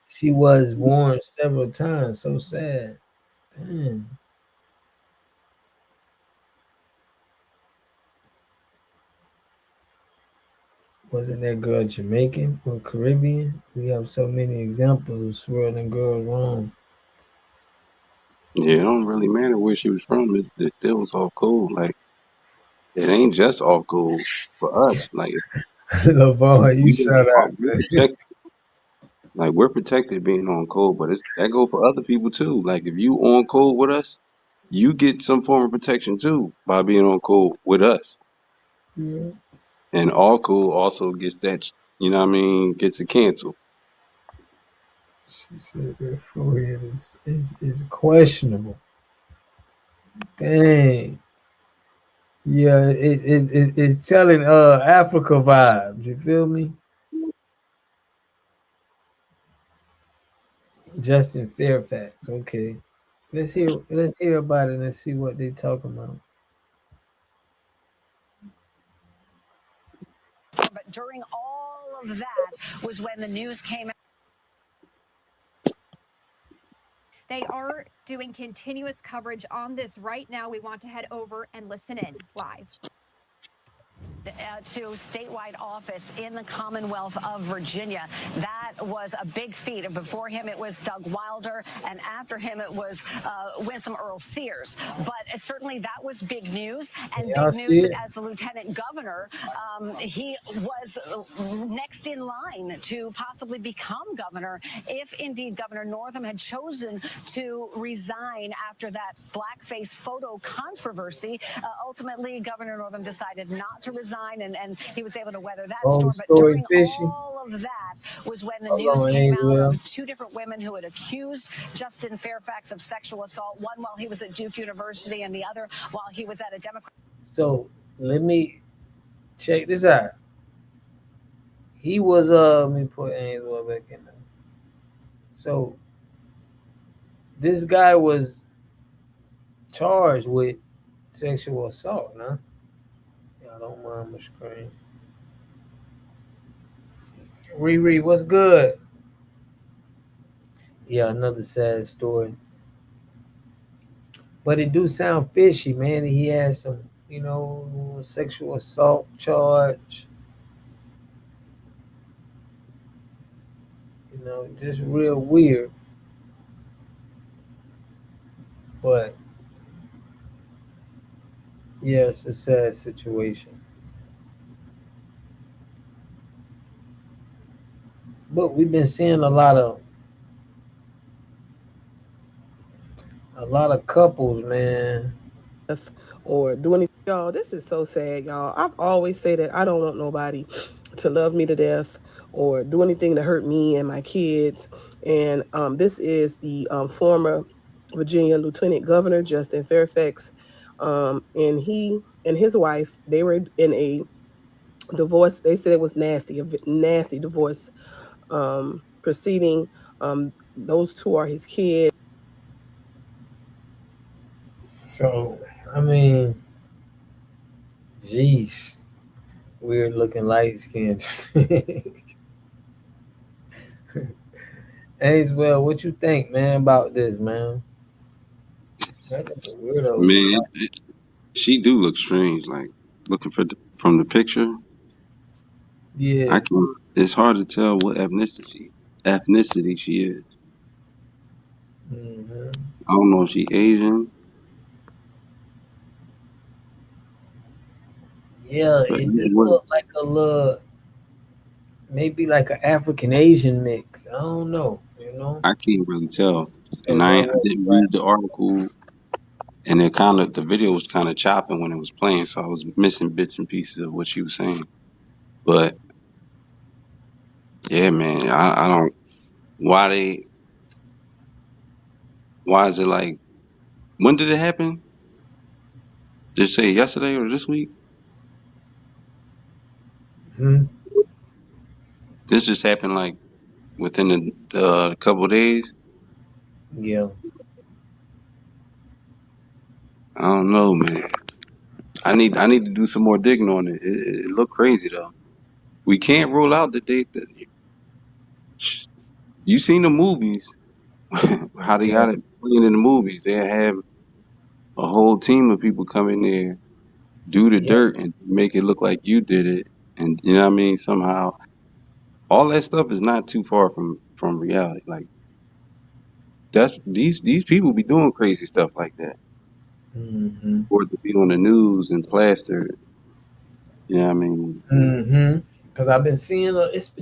She was warned several times. So sad. Damn. Wasn't that girl Jamaican or Caribbean? We have so many examples of swirling girls wrong. Yeah, it don't really matter where she was from. It still was all cool. Like it ain't just all cool for us. Like LeVar, you shut up, we're man. protected. Like we're protected being on code, but it's that go for other people too. Like if you on code with us, you get some form of protection too by being on code with us. Yeah. And all code also gets that, you know what I mean, gets it canceled. She said their forehead is questionable. Dang. Yeah, it's telling Africa vibes. You feel me? Justin Fairfax. Okay. Let's hear about it and see what they talking about. But during all of that was when the news came out. They are doing continuous coverage on this right now. We want to head over and listen in live. To statewide office in the Commonwealth of Virginia. That was a big feat. Before him, it was Doug Wilder, and after him, it was Winsome Earl Sears. But certainly that was big news, and Y'all big news see that it? as the lieutenant governor, he was next in line to possibly become governor if indeed Governor Northam had chosen to resign after that blackface photo controversy. Ultimately, Governor Northam decided not to resign, and he was able to weather that Long storm. But story during fishy. all of that was when the Hold news on, came out Angel. of two different women who had accused Justin Fairfax of sexual assault, one while he was at Duke University and the other while he was at a Democrat. So let me check this out. He was let me put Angel back in there. So this guy was charged with sexual assault, huh? don't mind my screen. Riri, what's good? Yeah, another sad story. But it do sound fishy, man. He has some, sexual assault charge. Just real weird. But yeah, it's a sad situation. But we've been seeing a lot of couples, man. Or do anything. Y'all, this is so sad, y'all. I've always said that I don't want nobody to love me to death or do anything to hurt me and my kids. And this is the former Virginia Lieutenant Governor Justin Fairfax, and he and his wife, they were in a divorce. They said it was nasty, a nasty divorce proceeding. Those two are his kids. So, I mean, geez, weird looking light skinned. Hey, well, what you think, man, about this, man? That's a weirdo. Man, she do look strange. Like looking from the picture, Yeah. I can. It's hard to tell what ethnicity she is. Hmm. I don't know if she Asian, Yeah, but it either just way, looked like a little, maybe like an African Asian mix. I don't know. I can't really tell. And So that I was didn't black. read the article, and the video was kind of chopping when it was playing, so I was missing bits and pieces of what she was saying. But yeah, man, I don't. Why they? Why is it like? When did it happen? Did it say yesterday or this week? Hmm. This just happened like within the couple of days. Yeah. I don't know, man. I need to do some more digging on it. It looked crazy though. We can't rule out the date that you seen the movies. How they Yeah. got it playing in the movies. They have a whole team of people come in there, do the Yeah. dirt, and make it look like you did it. And you know what I mean? Somehow, all that stuff is not too far from reality. Like that's these people be doing crazy stuff like that, Hmm. or to be on the news and plastered. You know what I mean? Hmm. Because I've been seeing,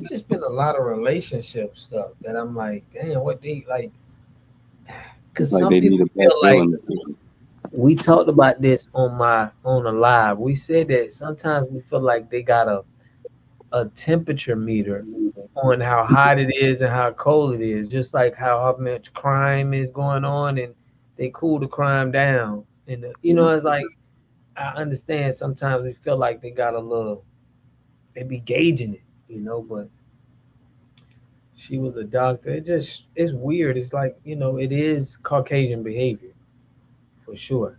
just been a lot of relationship stuff that I'm like, damn, what they like. It's Because like some they need people a black feel like villain. we talked about this on a live. We said that sometimes we feel like they got a temperature meter on how hot it is and how cold it is, just like how much crime is going on, and they cool the crime down. And it's like I understand sometimes we feel like they got a little, they be gauging it, but she was a doctor. It's weird. It's like it is Caucasian behavior for sure.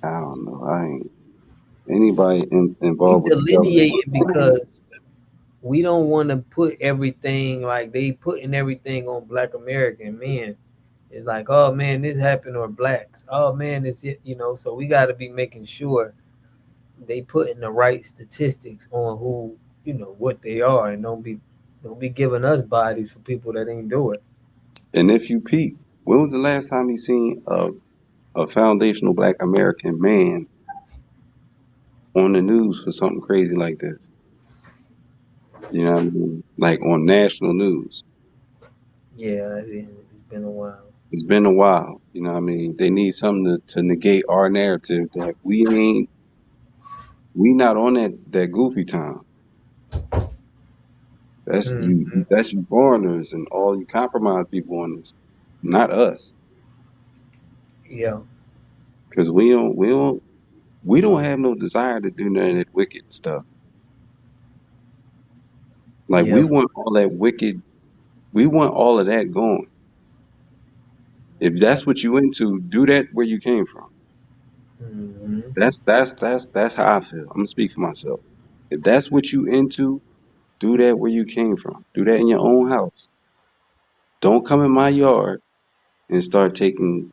I don't know. I ain't anybody We involved with the delineate it government. because we don't want to put everything like they putting everything on Black American men. It's like, oh man, this happened, or blacks. Oh man, it's it. So we got to be making sure they putting the right statistics on who, what they are, and don't be giving us bodies for people that ain't do it. And if you peep, when was the last time you seen a foundational Black American man on the news for something crazy like this? You know what I mean? Like on national news. Yeah, it's been a while. It's been a while. You know what I mean? They need something to negate our narrative that we not on that goofy time. Hmm. That's you foreigners and all you compromised people on this, not us. Yeah. Cause we don't have no desire to do none of that wicked stuff. Like Yeah. we want all of that going. If that's what you into, do that where you came from. Hmm. That's how I feel. I'm gonna speak for myself. If that's what you into, do that where you came from. Do that in your own house. Don't come in my yard and start taking,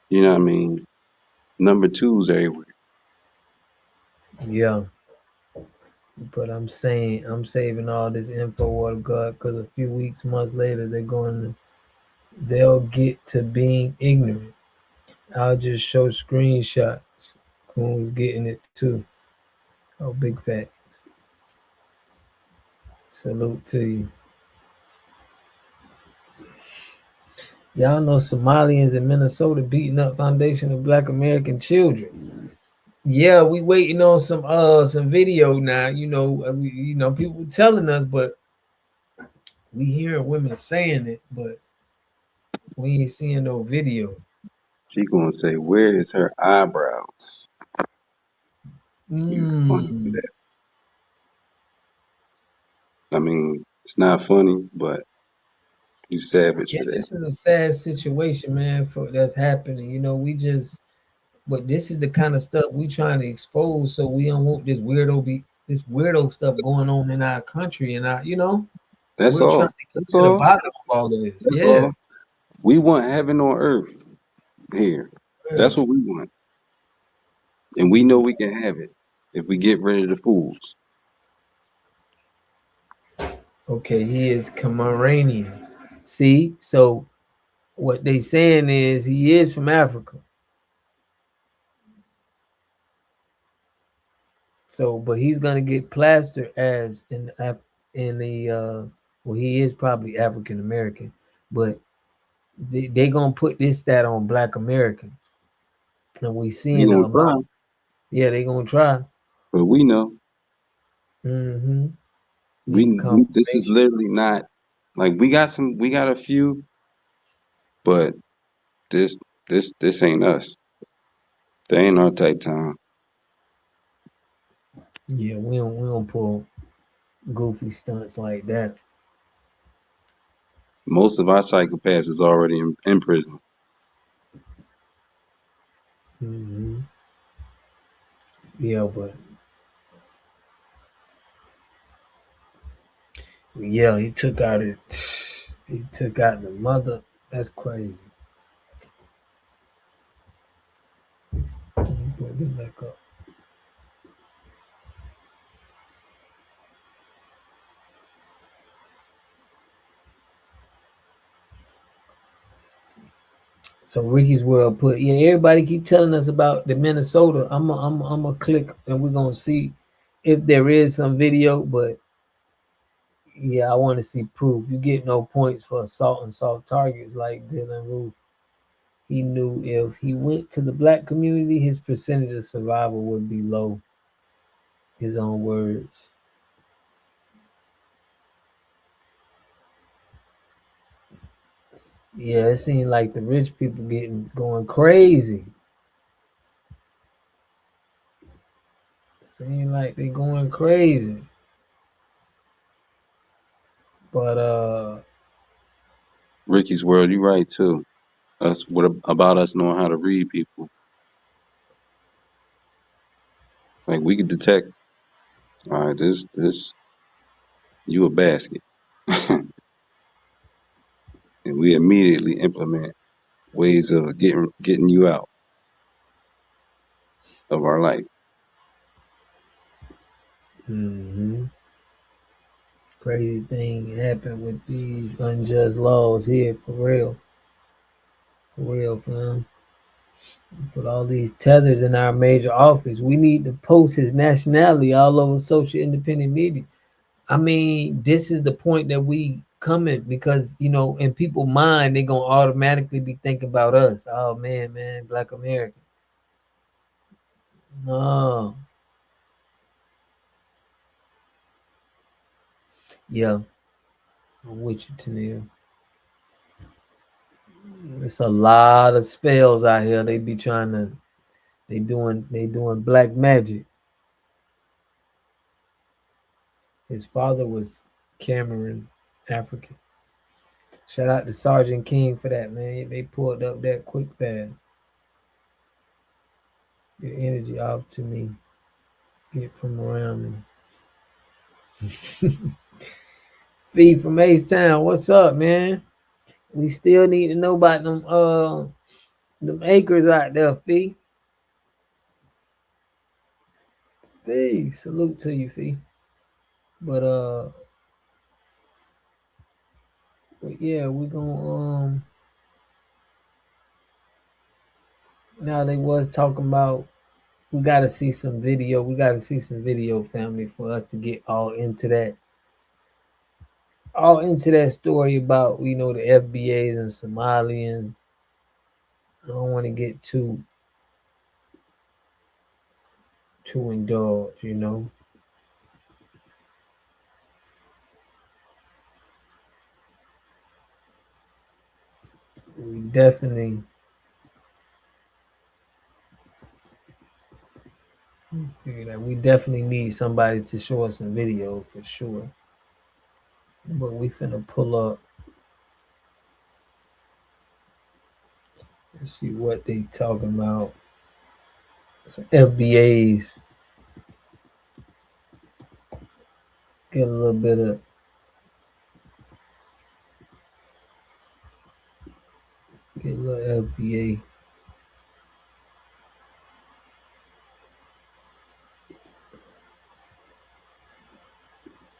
you know what I mean, number twos everywhere. Yeah, but I'm saying I'm saving all this info, what God, because a few weeks, months later, they'll get to being ignorant. I'll just show screenshots. Who's getting it too? Oh, big fat salute to you. Y'all know Somalians in Minnesota beating up foundation of Black American children. Yeah, we waiting on some video now. People telling us, but we hearing women saying it, but we ain't seeing no video. She gonna say, "Where is her eyebrows?" You funny for Mm. that. I mean, it's not funny, but you savage Yeah, for that. this is a sad situation, man, for that's happening. But this is the kind of stuff we trying to expose, so we don't want this weirdo stuff going on in our country, and That's we're trying all. to That's get to the all. bottom of all of this. That's Yeah, all. We want heaven on earth here. yeah. That's what we want, and we know we can have it if we get rid of the fools. Okay, he is Cameroonian. See, so what they saying is he is from Africa. So, but he's gonna get plastered as in the well, he is probably African American, but they gonna put this stat on Black Americans, and we They seeing a gonna lot. try, Yeah, they gonna try. but we know Mm-hmm. Need we this is confirmation. literally not like we got a few, but this this ain't us. They ain't our type time. Yeah, we don't pull goofy stunts like that. Most of our psychopaths is already in prison. Mm-hmm. Yeah, but yeah, he took out it. He took out the mother. That's crazy. Let me put this back up. So Ricky's World put, yeah, everybody keep telling us about the Minnesota. I'm a click and we're gonna see if there is some video, but yeah, I want to see proof. You get no points for assault and soft targets like Dylan Roof. He knew if he went to the Black community, his percentage of survival would be low. His own words. Yeah, it seemed like the rich people going crazy. Seem like they going crazy. But Ricky's world, you right too. Us what about us knowing how to read people? Like we could detect, all right, this you a basket, and we immediately implement ways of getting you out of our life. mhm, crazy thing happened with these unjust laws here for real, fam. Put all these tethers in our major office. We need to post his nationality all over social independent media. I mean, this is the point that we coming because in people's mind, they're gonna automatically be thinking about us. Oh man, Black American. No, yeah, I'm with you, Tanil. It's a lot of spells out here. They be trying to. They doing black magic. His father was Cameroon, African. Shout out to Sergeant King for that, man. They pulled up that quick fast. Get energy off to me. Get from around me. Fee from H-Town, what's up, man? We still need to know about them acres out there, Fee. Fee, salute to you, Fee. But yeah, we gonna now they was talking about we gotta see some video. We gotta see some video, family, for us to get all into that story about the FBAs and Somalians. I don't want to get too indulged, We definitely need somebody to show us some video for sure. But we finna pull up. Let's see what they talking about. Some FBAs. Get a little bit of FBA.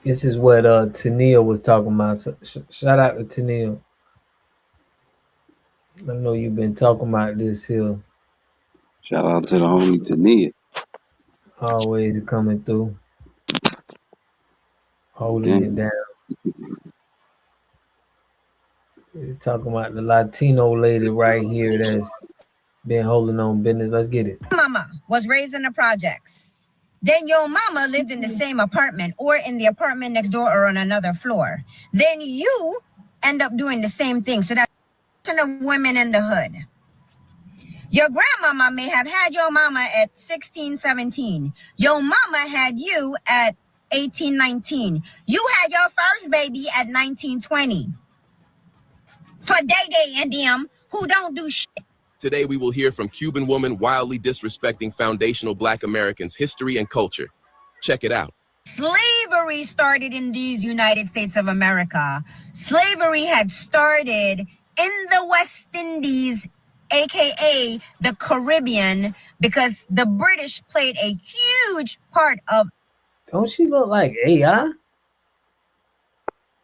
This is what Tennille was talking about. Shout out to Tennille. I know you've been talking about this here. Shout out to the homie Tania. Always coming through. Holding it down. We're talking about the Latino lady right here that's been holding on business. Let's get it. Mama was raised in the projects. Then your mama lived in the same apartment or in the apartment next door or on another floor. Then you end up doing the same thing. So that's of women in the hood. Your grandmama may have had your mama at 16, 17. Your mama had you at 18, 19. You had your first baby at 19, 20. For Day and them who don't do shit. Today, we will hear from Cuban woman wildly disrespecting foundational Black Americans' history and culture. Check it out. Slavery started in these United States of America. Slavery had started in the West Indies, aka the Caribbean, because the British played a huge part of. Don't she look like AI?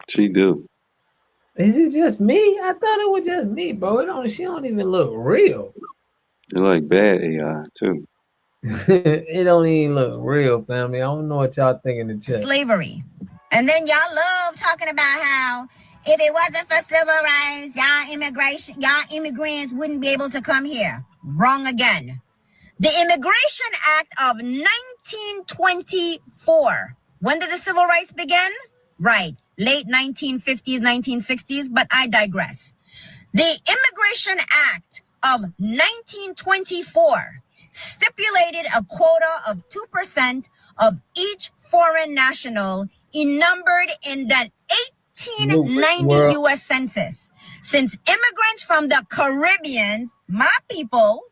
She do. Is it just me? I thought it was just me, bro. She don't even look real. They like bad AI too. It don't even look real, family. I don't know what y'all think in the chat. Slavery. And then y'all love talking about how if it wasn't for civil rights, y'all immigrants wouldn't be able to come here. Wrong again. The Immigration Act of 1924. When did the civil rights begin? Right. Late 1950s, 1960s, but I digress. The Immigration Act of 1924 stipulated a quota of 2% of each foreign national numbered in the 1890 U.S. Census. Since immigrants from the Caribbean, my people,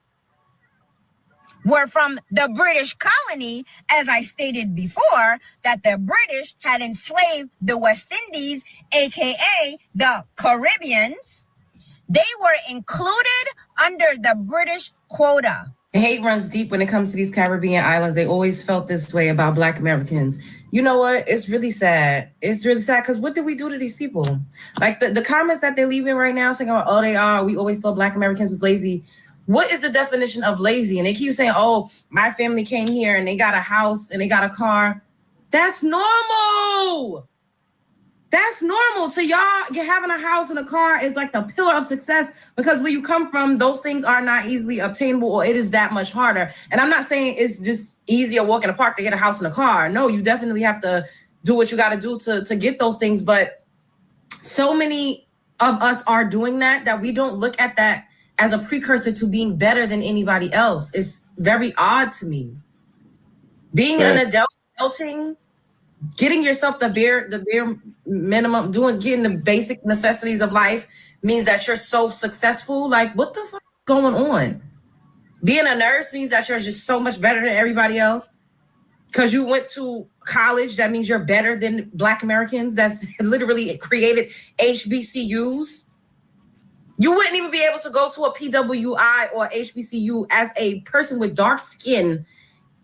were from the British colony, as I stated before, that the British had enslaved the West Indies, aka the Caribbeans, they were included under the British quota. The hate runs deep when it comes to these Caribbean islands. They always felt this way about Black Americans. You know what? It's really sad. It's really sad because what did we do to these people? Like the comments that they're leaving right now saying, oh, we always thought Black Americans was lazy. What is the definition of lazy? And they keep saying, oh, my family came here and they got a house and they got a car. That's normal. That's normal. To y'all, having a house and a car is like the pillar of success because where you come from, those things are not easily obtainable or it is that much harder. And I'm not saying it's just easier walk in the park to get a house and a car. No, you definitely have to do what you got to do to get those things. But so many of us are doing that we don't look at that as a precursor to being better than anybody else. It's very odd to me. Being an adulting getting yourself the bare minimum, getting the basic necessities of life means that you're so successful. Like, what the fuck is going on? Being a nurse means that you're just so much better than everybody else. Because you went to college, that means you're better than Black Americans. That's literally created HBCUs. You wouldn't even be able to go to a PWI or HBCU as a person with dark skin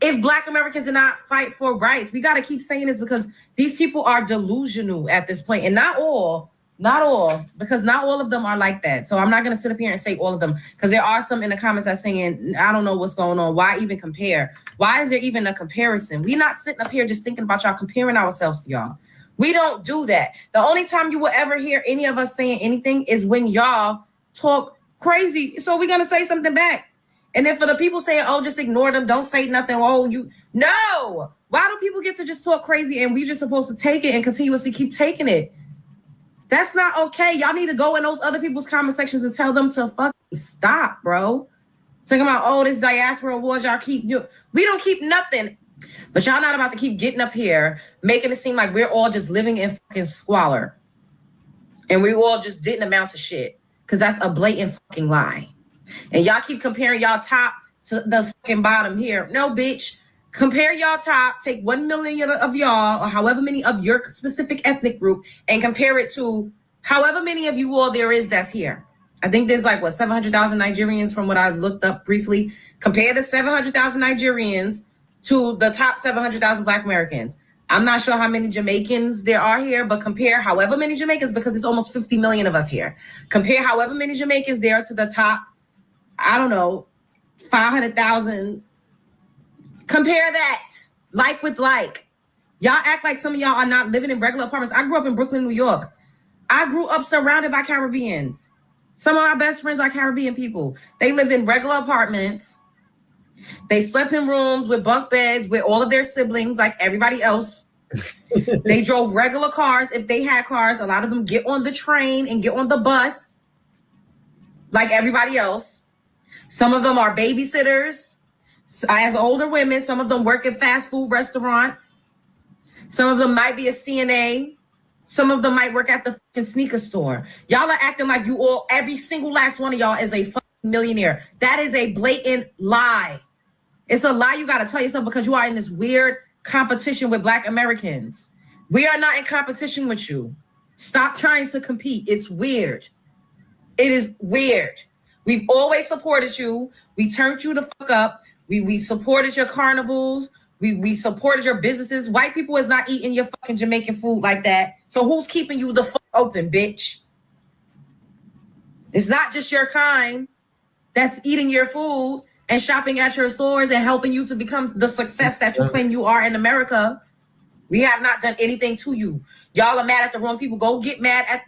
if Black Americans did not fight for rights. We got to keep saying this because these people are delusional at this point. And not all, because not all of them are like that. So I'm not going to sit up here and say all of them, because there are some in the comments that saying, I don't know what's going on. Why even compare? Why is there even a comparison? We're not sitting up here just thinking about y'all comparing ourselves to y'all. We don't do that. The only time you will ever hear any of us saying anything is when y'all talk crazy. So we're going to say something back. And then for the people saying, oh, just ignore them, don't say nothing. Oh, no. Why do people get to just talk crazy and we just supposed to take it and continuously keep taking it? That's not okay. Y'all need to go in those other people's comment sections and tell them to fucking stop, bro. Talking about, oh, this diaspora awards y'all keep. We don't keep nothing. But y'all not about to keep getting up here, making it seem like we're all just living in fucking squalor. And we all just didn't amount to shit. Because that's a blatant fucking lie. And y'all keep comparing y'all top to the fucking bottom here. No, bitch. Compare y'all top, take 1 million of y'all, or however many of your specific ethnic group, and compare it to however many of you all there is that's here. I think there's like, 700,000 Nigerians from what I looked up briefly. Compare the 700,000 Nigerians to the top 700,000 Black Americans. I'm not sure how many Jamaicans there are here, but compare however many Jamaicans, because it's almost 50 million of us here. Compare however many Jamaicans there to the top, I don't know, 500,000. Compare that, like with like. Y'all act like some of y'all are not living in regular apartments. I grew up in Brooklyn, New York. I grew up surrounded by Caribbeans. Some of my best friends are Caribbean people. They lived in regular apartments. They slept in rooms with bunk beds with all of their siblings like everybody else. They drove regular cars if they had cars. A lot of them get on the train and get on the bus like everybody else. Some of them are babysitters. As older women, some of them work at fast food restaurants. Some of them might be a CNA. Some of them might work at the fucking sneaker store. Y'all are acting like you all, every single last one of y'all is a fucking millionaire. That is a blatant lie. It's a lie you got to tell yourself because you are in this weird competition with Black Americans. We are not in competition with you. Stop trying to compete. It's weird. It is weird. We've always supported you. We turned you the fuck up. We supported your carnivals. We supported your businesses. White people is not eating your fucking Jamaican food like that. So who's keeping you the fuck open, bitch? It's not just your kind that's eating your food and shopping at your stores and helping you to become the success that you claim you are in America. We have not done anything to you. Y'all are mad at the wrong people. Go get mad at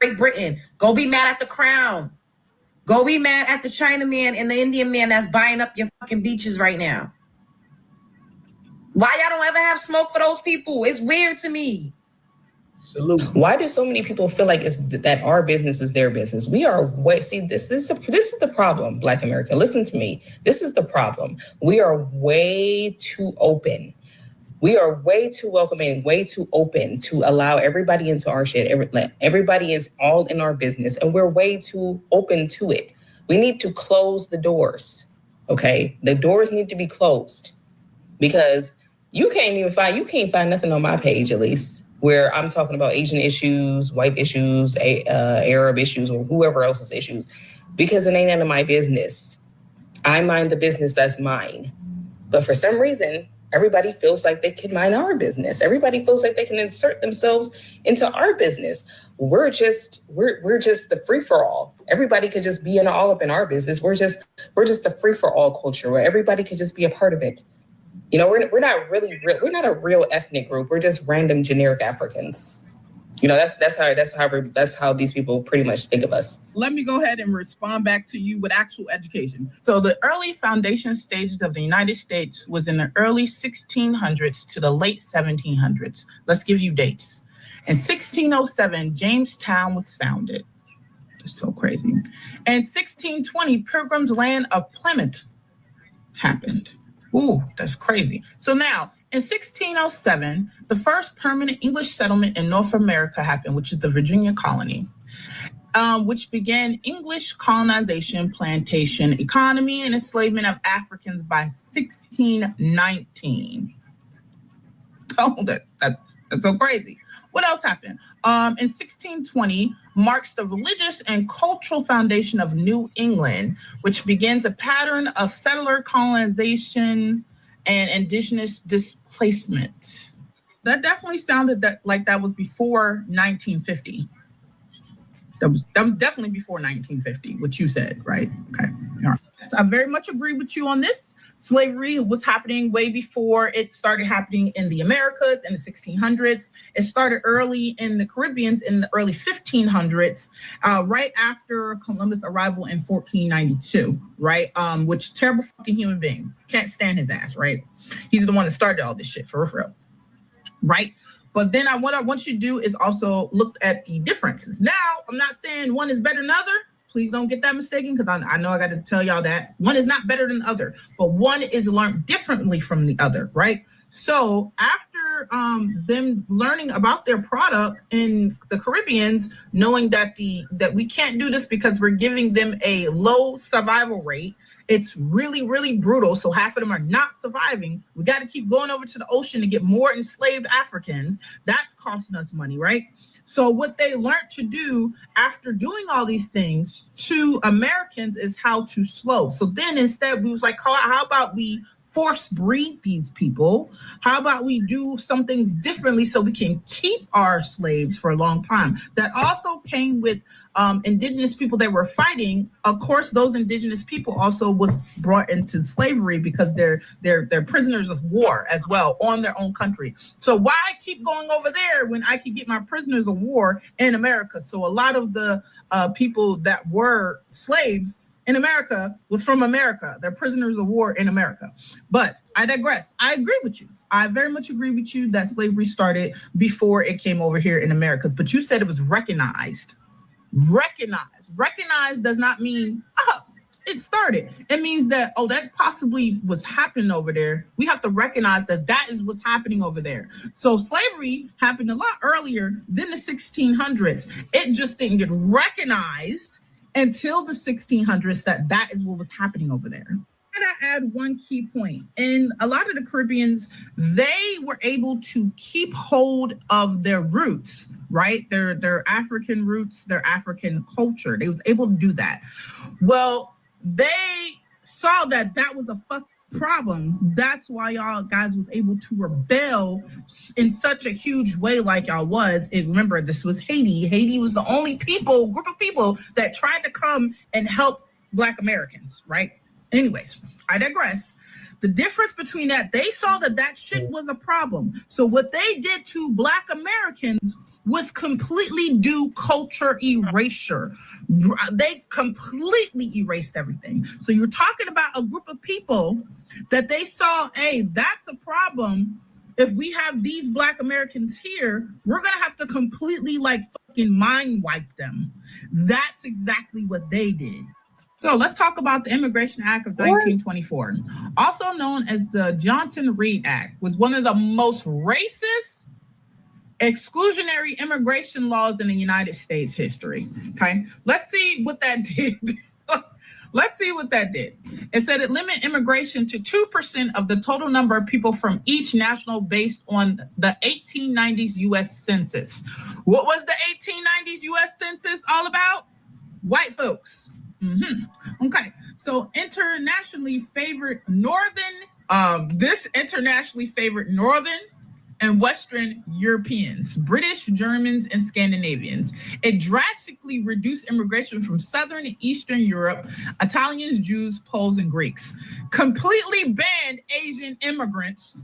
Great Britain. Go be mad at the Crown. Go be mad at the Chinaman and the Indian man that's buying up your fucking beaches right now. Why y'all don't ever have smoke for those people? It's weird to me. Salute. Why do so many people feel like it's that our business is their business? We are this is the problem, Black America. Listen to me. This is the problem. We are way too open. We are way too welcoming, way too open to allow everybody into our shit. Everybody is all in our business, and we're way too open to it. We need to close the doors, okay? The doors need to be closed because you can't find nothing on my page, at least, where I'm talking about Asian issues, white issues, Arab issues, or whoever else's issues, because it ain't none of my business. I mind the business that's mine. But for some reason, everybody feels like they can mind our business. Everybody feels like they can insert themselves into our business. We're just the free for all. Everybody could just be all up in our business. We're just the free for all culture where everybody could just be a part of it. You know, we're not a real ethnic group. We're just random generic Africans. You know, that's how these people pretty much think of us. Let me go ahead and respond back to you with actual education. So the early foundation stages of the United States was in the early 1600s to the late 1700s. Let's give you dates. In 1607, Jamestown was founded. That's so crazy. In 1620, Pilgrim's Land of Plymouth happened. Ooh, that's crazy. So now, In 1607, the first permanent English settlement in North America happened, which is the Virginia colony, which began English colonization, plantation economy, and enslavement of Africans by 1619. Oh, that's so crazy. What else happened? In 1620 marks the religious and cultural foundation of New England, which begins a pattern of settler colonization and indigenous displacement. That definitely sounded like that was before 1950. That was definitely before 1950, what you said, right? Okay. All right. So I very much agree with you on this. Slavery was happening way before it started happening in the Americas in the 1600s. It started early in the Caribbean in the early 1500s, right after Columbus' arrival in 1492, right? Which terrible fucking human being. Can't stand his ass, right? He's the one that started all this shit, for real. Right? But then what I want you to do is also look at the differences. Now, I'm not saying one is better than the other. Please don't get that mistaken, because I know I got to tell y'all that. One is not better than the other, but one is learned differently from the other, right? So after them learning about their product in the Caribbeans, knowing that we can't do this because we're giving them a low survival rate, it's really, really brutal. So half of them are not surviving. We got to keep going over to the ocean to get more enslaved Africans. That's costing us money, right? So what they learned to do after doing all these things to Americans is how to slow. So then instead we was like, how about we force breed these people? How about we do some things differently so we can keep our slaves for a long time? That also came with indigenous people that were fighting. Of course, those indigenous people also was brought into slavery because they're prisoners of war as well on their own country. So why keep going over there when I could get my prisoners of war in America? So a lot of the people that were slaves in America was from America. They're prisoners of war in America. But I digress. I agree with you. I very much agree with you that slavery started before it came over here in Americas. But you said it was recognized. Recognized does not mean it started. It means that, that possibly was happening over there. We have to recognize that is what's happening over there. So slavery happened a lot earlier than the 1600s. It just didn't get recognized until the 1600s that is what was happening over there. And I add one key point. In a lot of the Caribbeans, they were able to keep hold of their roots, right? Their African roots, their African culture. They was able to do that. Well, they saw that was a fucking problem. That's why y'all guys was able to rebel in such a huge way like y'all was. And remember, this was Haiti. Haiti was the only group of people that tried to come and help Black Americans, right? Anyways, I digress. The difference between that, they saw that shit was a problem. So what they did to Black Americans was completely do culture erasure. They completely erased everything. So you're talking about a group of people that they saw, hey, that's a problem. If we have these Black Americans here, we're going to have to completely fucking mind wipe them. That's exactly what they did. So let's talk about the Immigration Act of 1924, also known as the Johnson-Reed Act, was one of the most racist, exclusionary immigration laws in the United States history. Okay, let's see what that did. It said it limited immigration to 2% of the total number of people from each national based on the 1890s U.S. Census. What was the 1890s U.S. Census all about? White folks. Okay, so internationally favored northern and Western Europeans, British, Germans, and Scandinavians. It drastically reduced immigration from Southern and Eastern Europe, Italians, Jews, Poles, and Greeks. Completely banned Asian immigrants.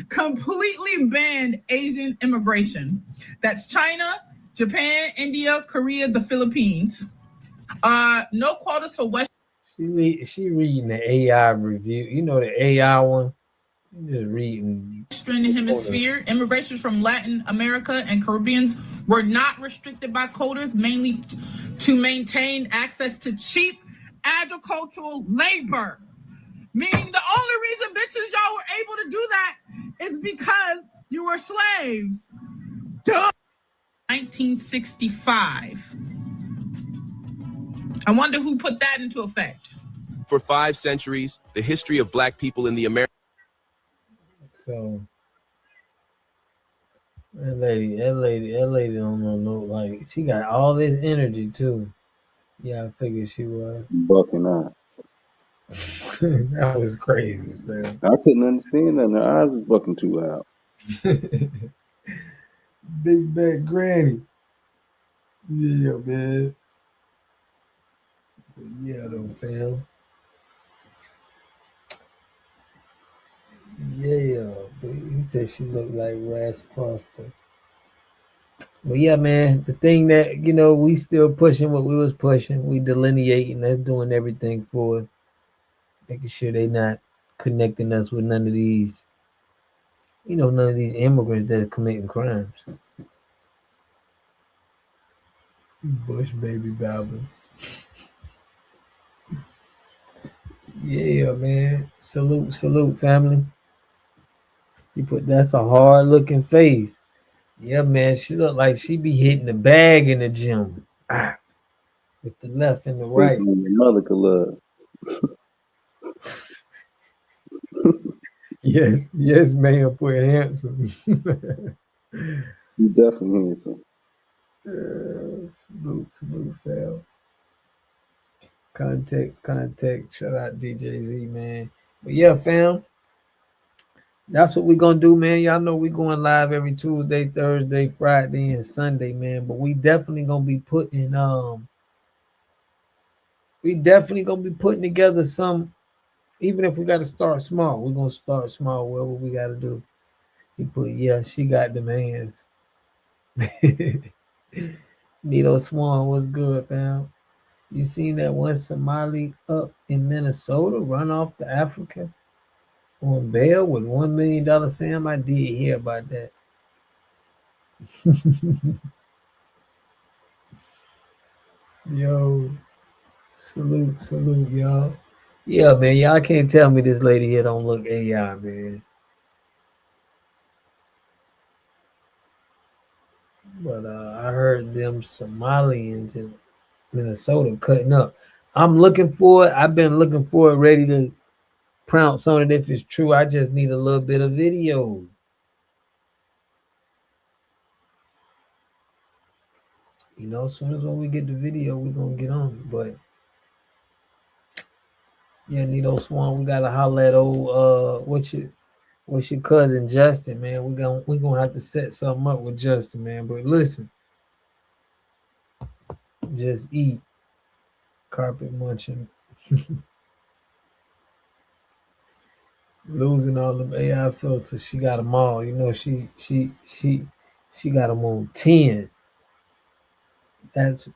Completely banned Asian immigration. That's China, Japan, India, Korea, the Philippines. No quotas for West. She reading the AI review. You know the AI one? Just reading. Western Hemisphere, immigration from Latin America and Caribbeans were not restricted by quotas, mainly to maintain access to cheap agricultural labor. Meaning the only reason bitches y'all were able to do that It's because you were slaves. Duh. 1965. I wonder who put that into effect. For 5 centuries, the history of Black people in the American. So that lady don't know no, like, she got all this energy too. Yeah, I figured she was. Bucking eyes. That was crazy, man. I couldn't understand that. Her eyes was bucking too loud. Big back granny. Yeah, man. Yeah, though, fam. Yeah, but he said she looked like Rash Foster. Well, yeah, man. The thing that we still pushing what we was pushing. We delineating. That's doing everything for it, making sure they not connecting us with none of these, none of these immigrants that are committing crimes. Bush baby Babble. Yeah, man. Salute, salute, family. She put that's a hard looking face. Yeah, man. She look like she be hitting the bag in the gym. With the left and the Face right. your mother could love. Yes, yes, ma'am. Put handsome. You definitely handsome. Salute, salute, fam. Context. Shout out DJ Z, man. But yeah, fam. That's what we gonna do, man. Y'all know we going live every Tuesday, Thursday, Friday, and Sunday, man. But we definitely gonna be putting together some. Even if we gotta start small, we're gonna start small. Whatever we gotta do. He put, yeah, she got them hands. Nito Swan, what's good, fam? You seen that one Somali up in Minnesota run off to Africa on bail with $1 million? Sam, I did hear about that. Yo, salute, y'all. Yeah, man, y'all can't tell me this lady here don't look AI, man. But I heard them Somalians in Minnesota cutting up. I'm looking for it. I've been looking for it, ready to pronounce on it if it's true. I just need a little bit of video. As soon as when we get the video, we're gonna get on it. But yeah, Nito Swan, we gotta holler at old what's your cousin Justin, man. We gonna have to set something up with Justin, man. But listen, just eat. Carpet munching. Losing all them AI filters. She got them all. She got them on 10. That's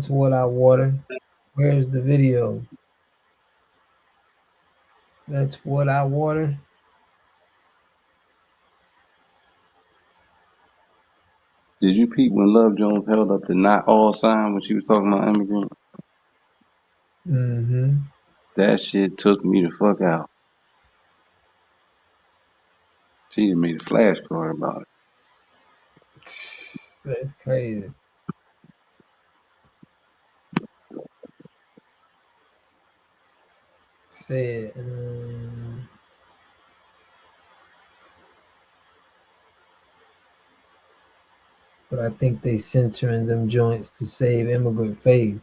what I water. Where's the video? That's what I water. Did you peep when Love Jones held up the not all sign when she was talking about immigrant? Mm-hmm. That shit took me the fuck out. She done made a flashcard about it. That's crazy. Said, but I think they censoring them joints to save immigrant face.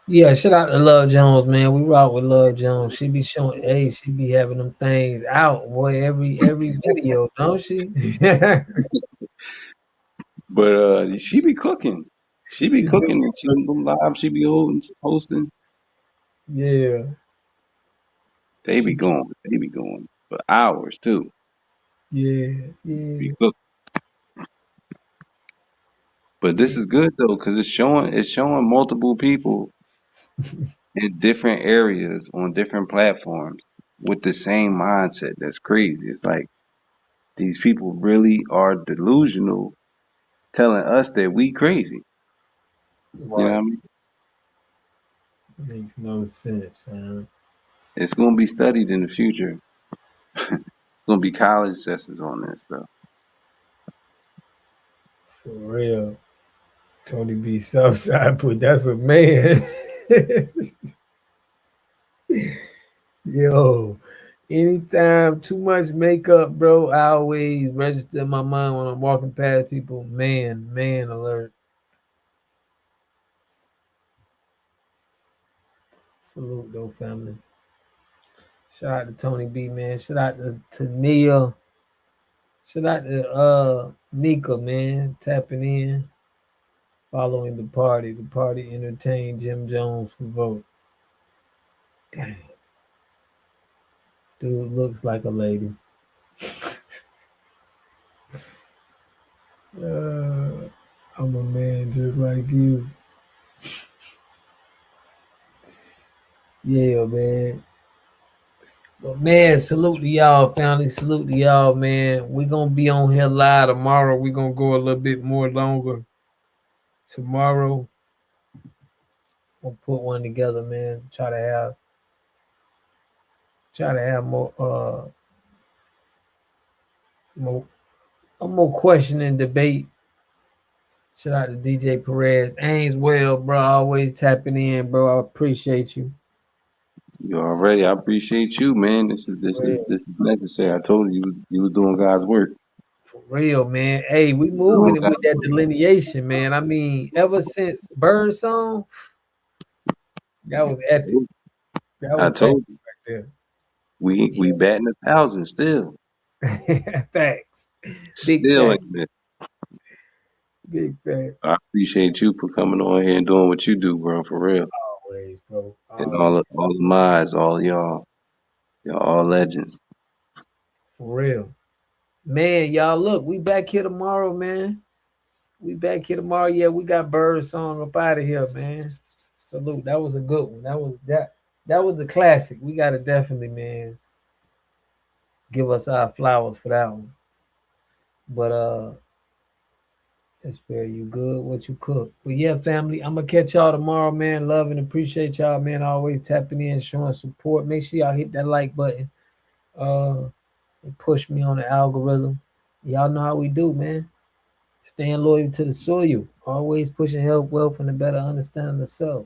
Yeah, shout out to Love Jones, man. We rock with Love Jones. She be showing, hey, she be having them things out, boy, every video, don't she? But she be cooking. She be She do. cooking and she them live she be hosting. Yeah. They be going. They be going for hours too. Yeah. Be cooking. But this is good though, because it's showing multiple people in different areas on different platforms with the same mindset. That's crazy. It's like these people really are delusional, telling us that we crazy. You know what I Right. mean? Makes no sense, man. It's gonna be studied in the future. Gonna be college sessions on that stuff. For real. Tony B. Southside put that's a man. Yo, anytime too much makeup, bro, I always register in my mind when I'm walking past people. Man alert. Salute though, family. Shout out to Tony B, man. Shout out to Nia. Shout out to Nika, man. Tapping in. Following the party. The party entertained Jim Jones for vote. Dang. Dude looks like a lady. I'm a man just like you. Yeah, man. But man, salute to y'all, family. Salute to y'all, man. We're gonna be on here live tomorrow. We're gonna go a little bit more longer. Tomorrow, we'll put one together, man. Try to have more a more question and debate. Shout out to DJ Perez. Ainswell, bro. Always tapping in, bro. I appreciate you. You already. I appreciate you, man. This is necessary. I told you you was doing God's work. For real, man. Hey, we moving it with that delineation, man. I mean, ever since Bird song, that was epic. That I was told you. epic We batting 1,000 still. right there. Facts. Big Still facts. ain't it. Big facts. I appreciate you for coming on here and doing what you do, bro, for real. Always, bro. And Always. all the mods, all of y'all. Y'all all legends. For real. Man, y'all look, we back here tomorrow, man. We back here tomorrow. Yeah, we got Bird song up out of here, man. Salute. That was a good one. That was the classic. We gotta definitely, man, give us our flowers for that one. But that's fair. You good? What you cook? But yeah, family, I'm gonna catch y'all tomorrow, man. Love and appreciate y'all, man. Always tapping in, showing support. Make sure y'all hit that like button. And push me on the algorithm. Y'all know how we do, man. Staying loyal to the soil. Always pushing health, wealth, and a better understanding of self.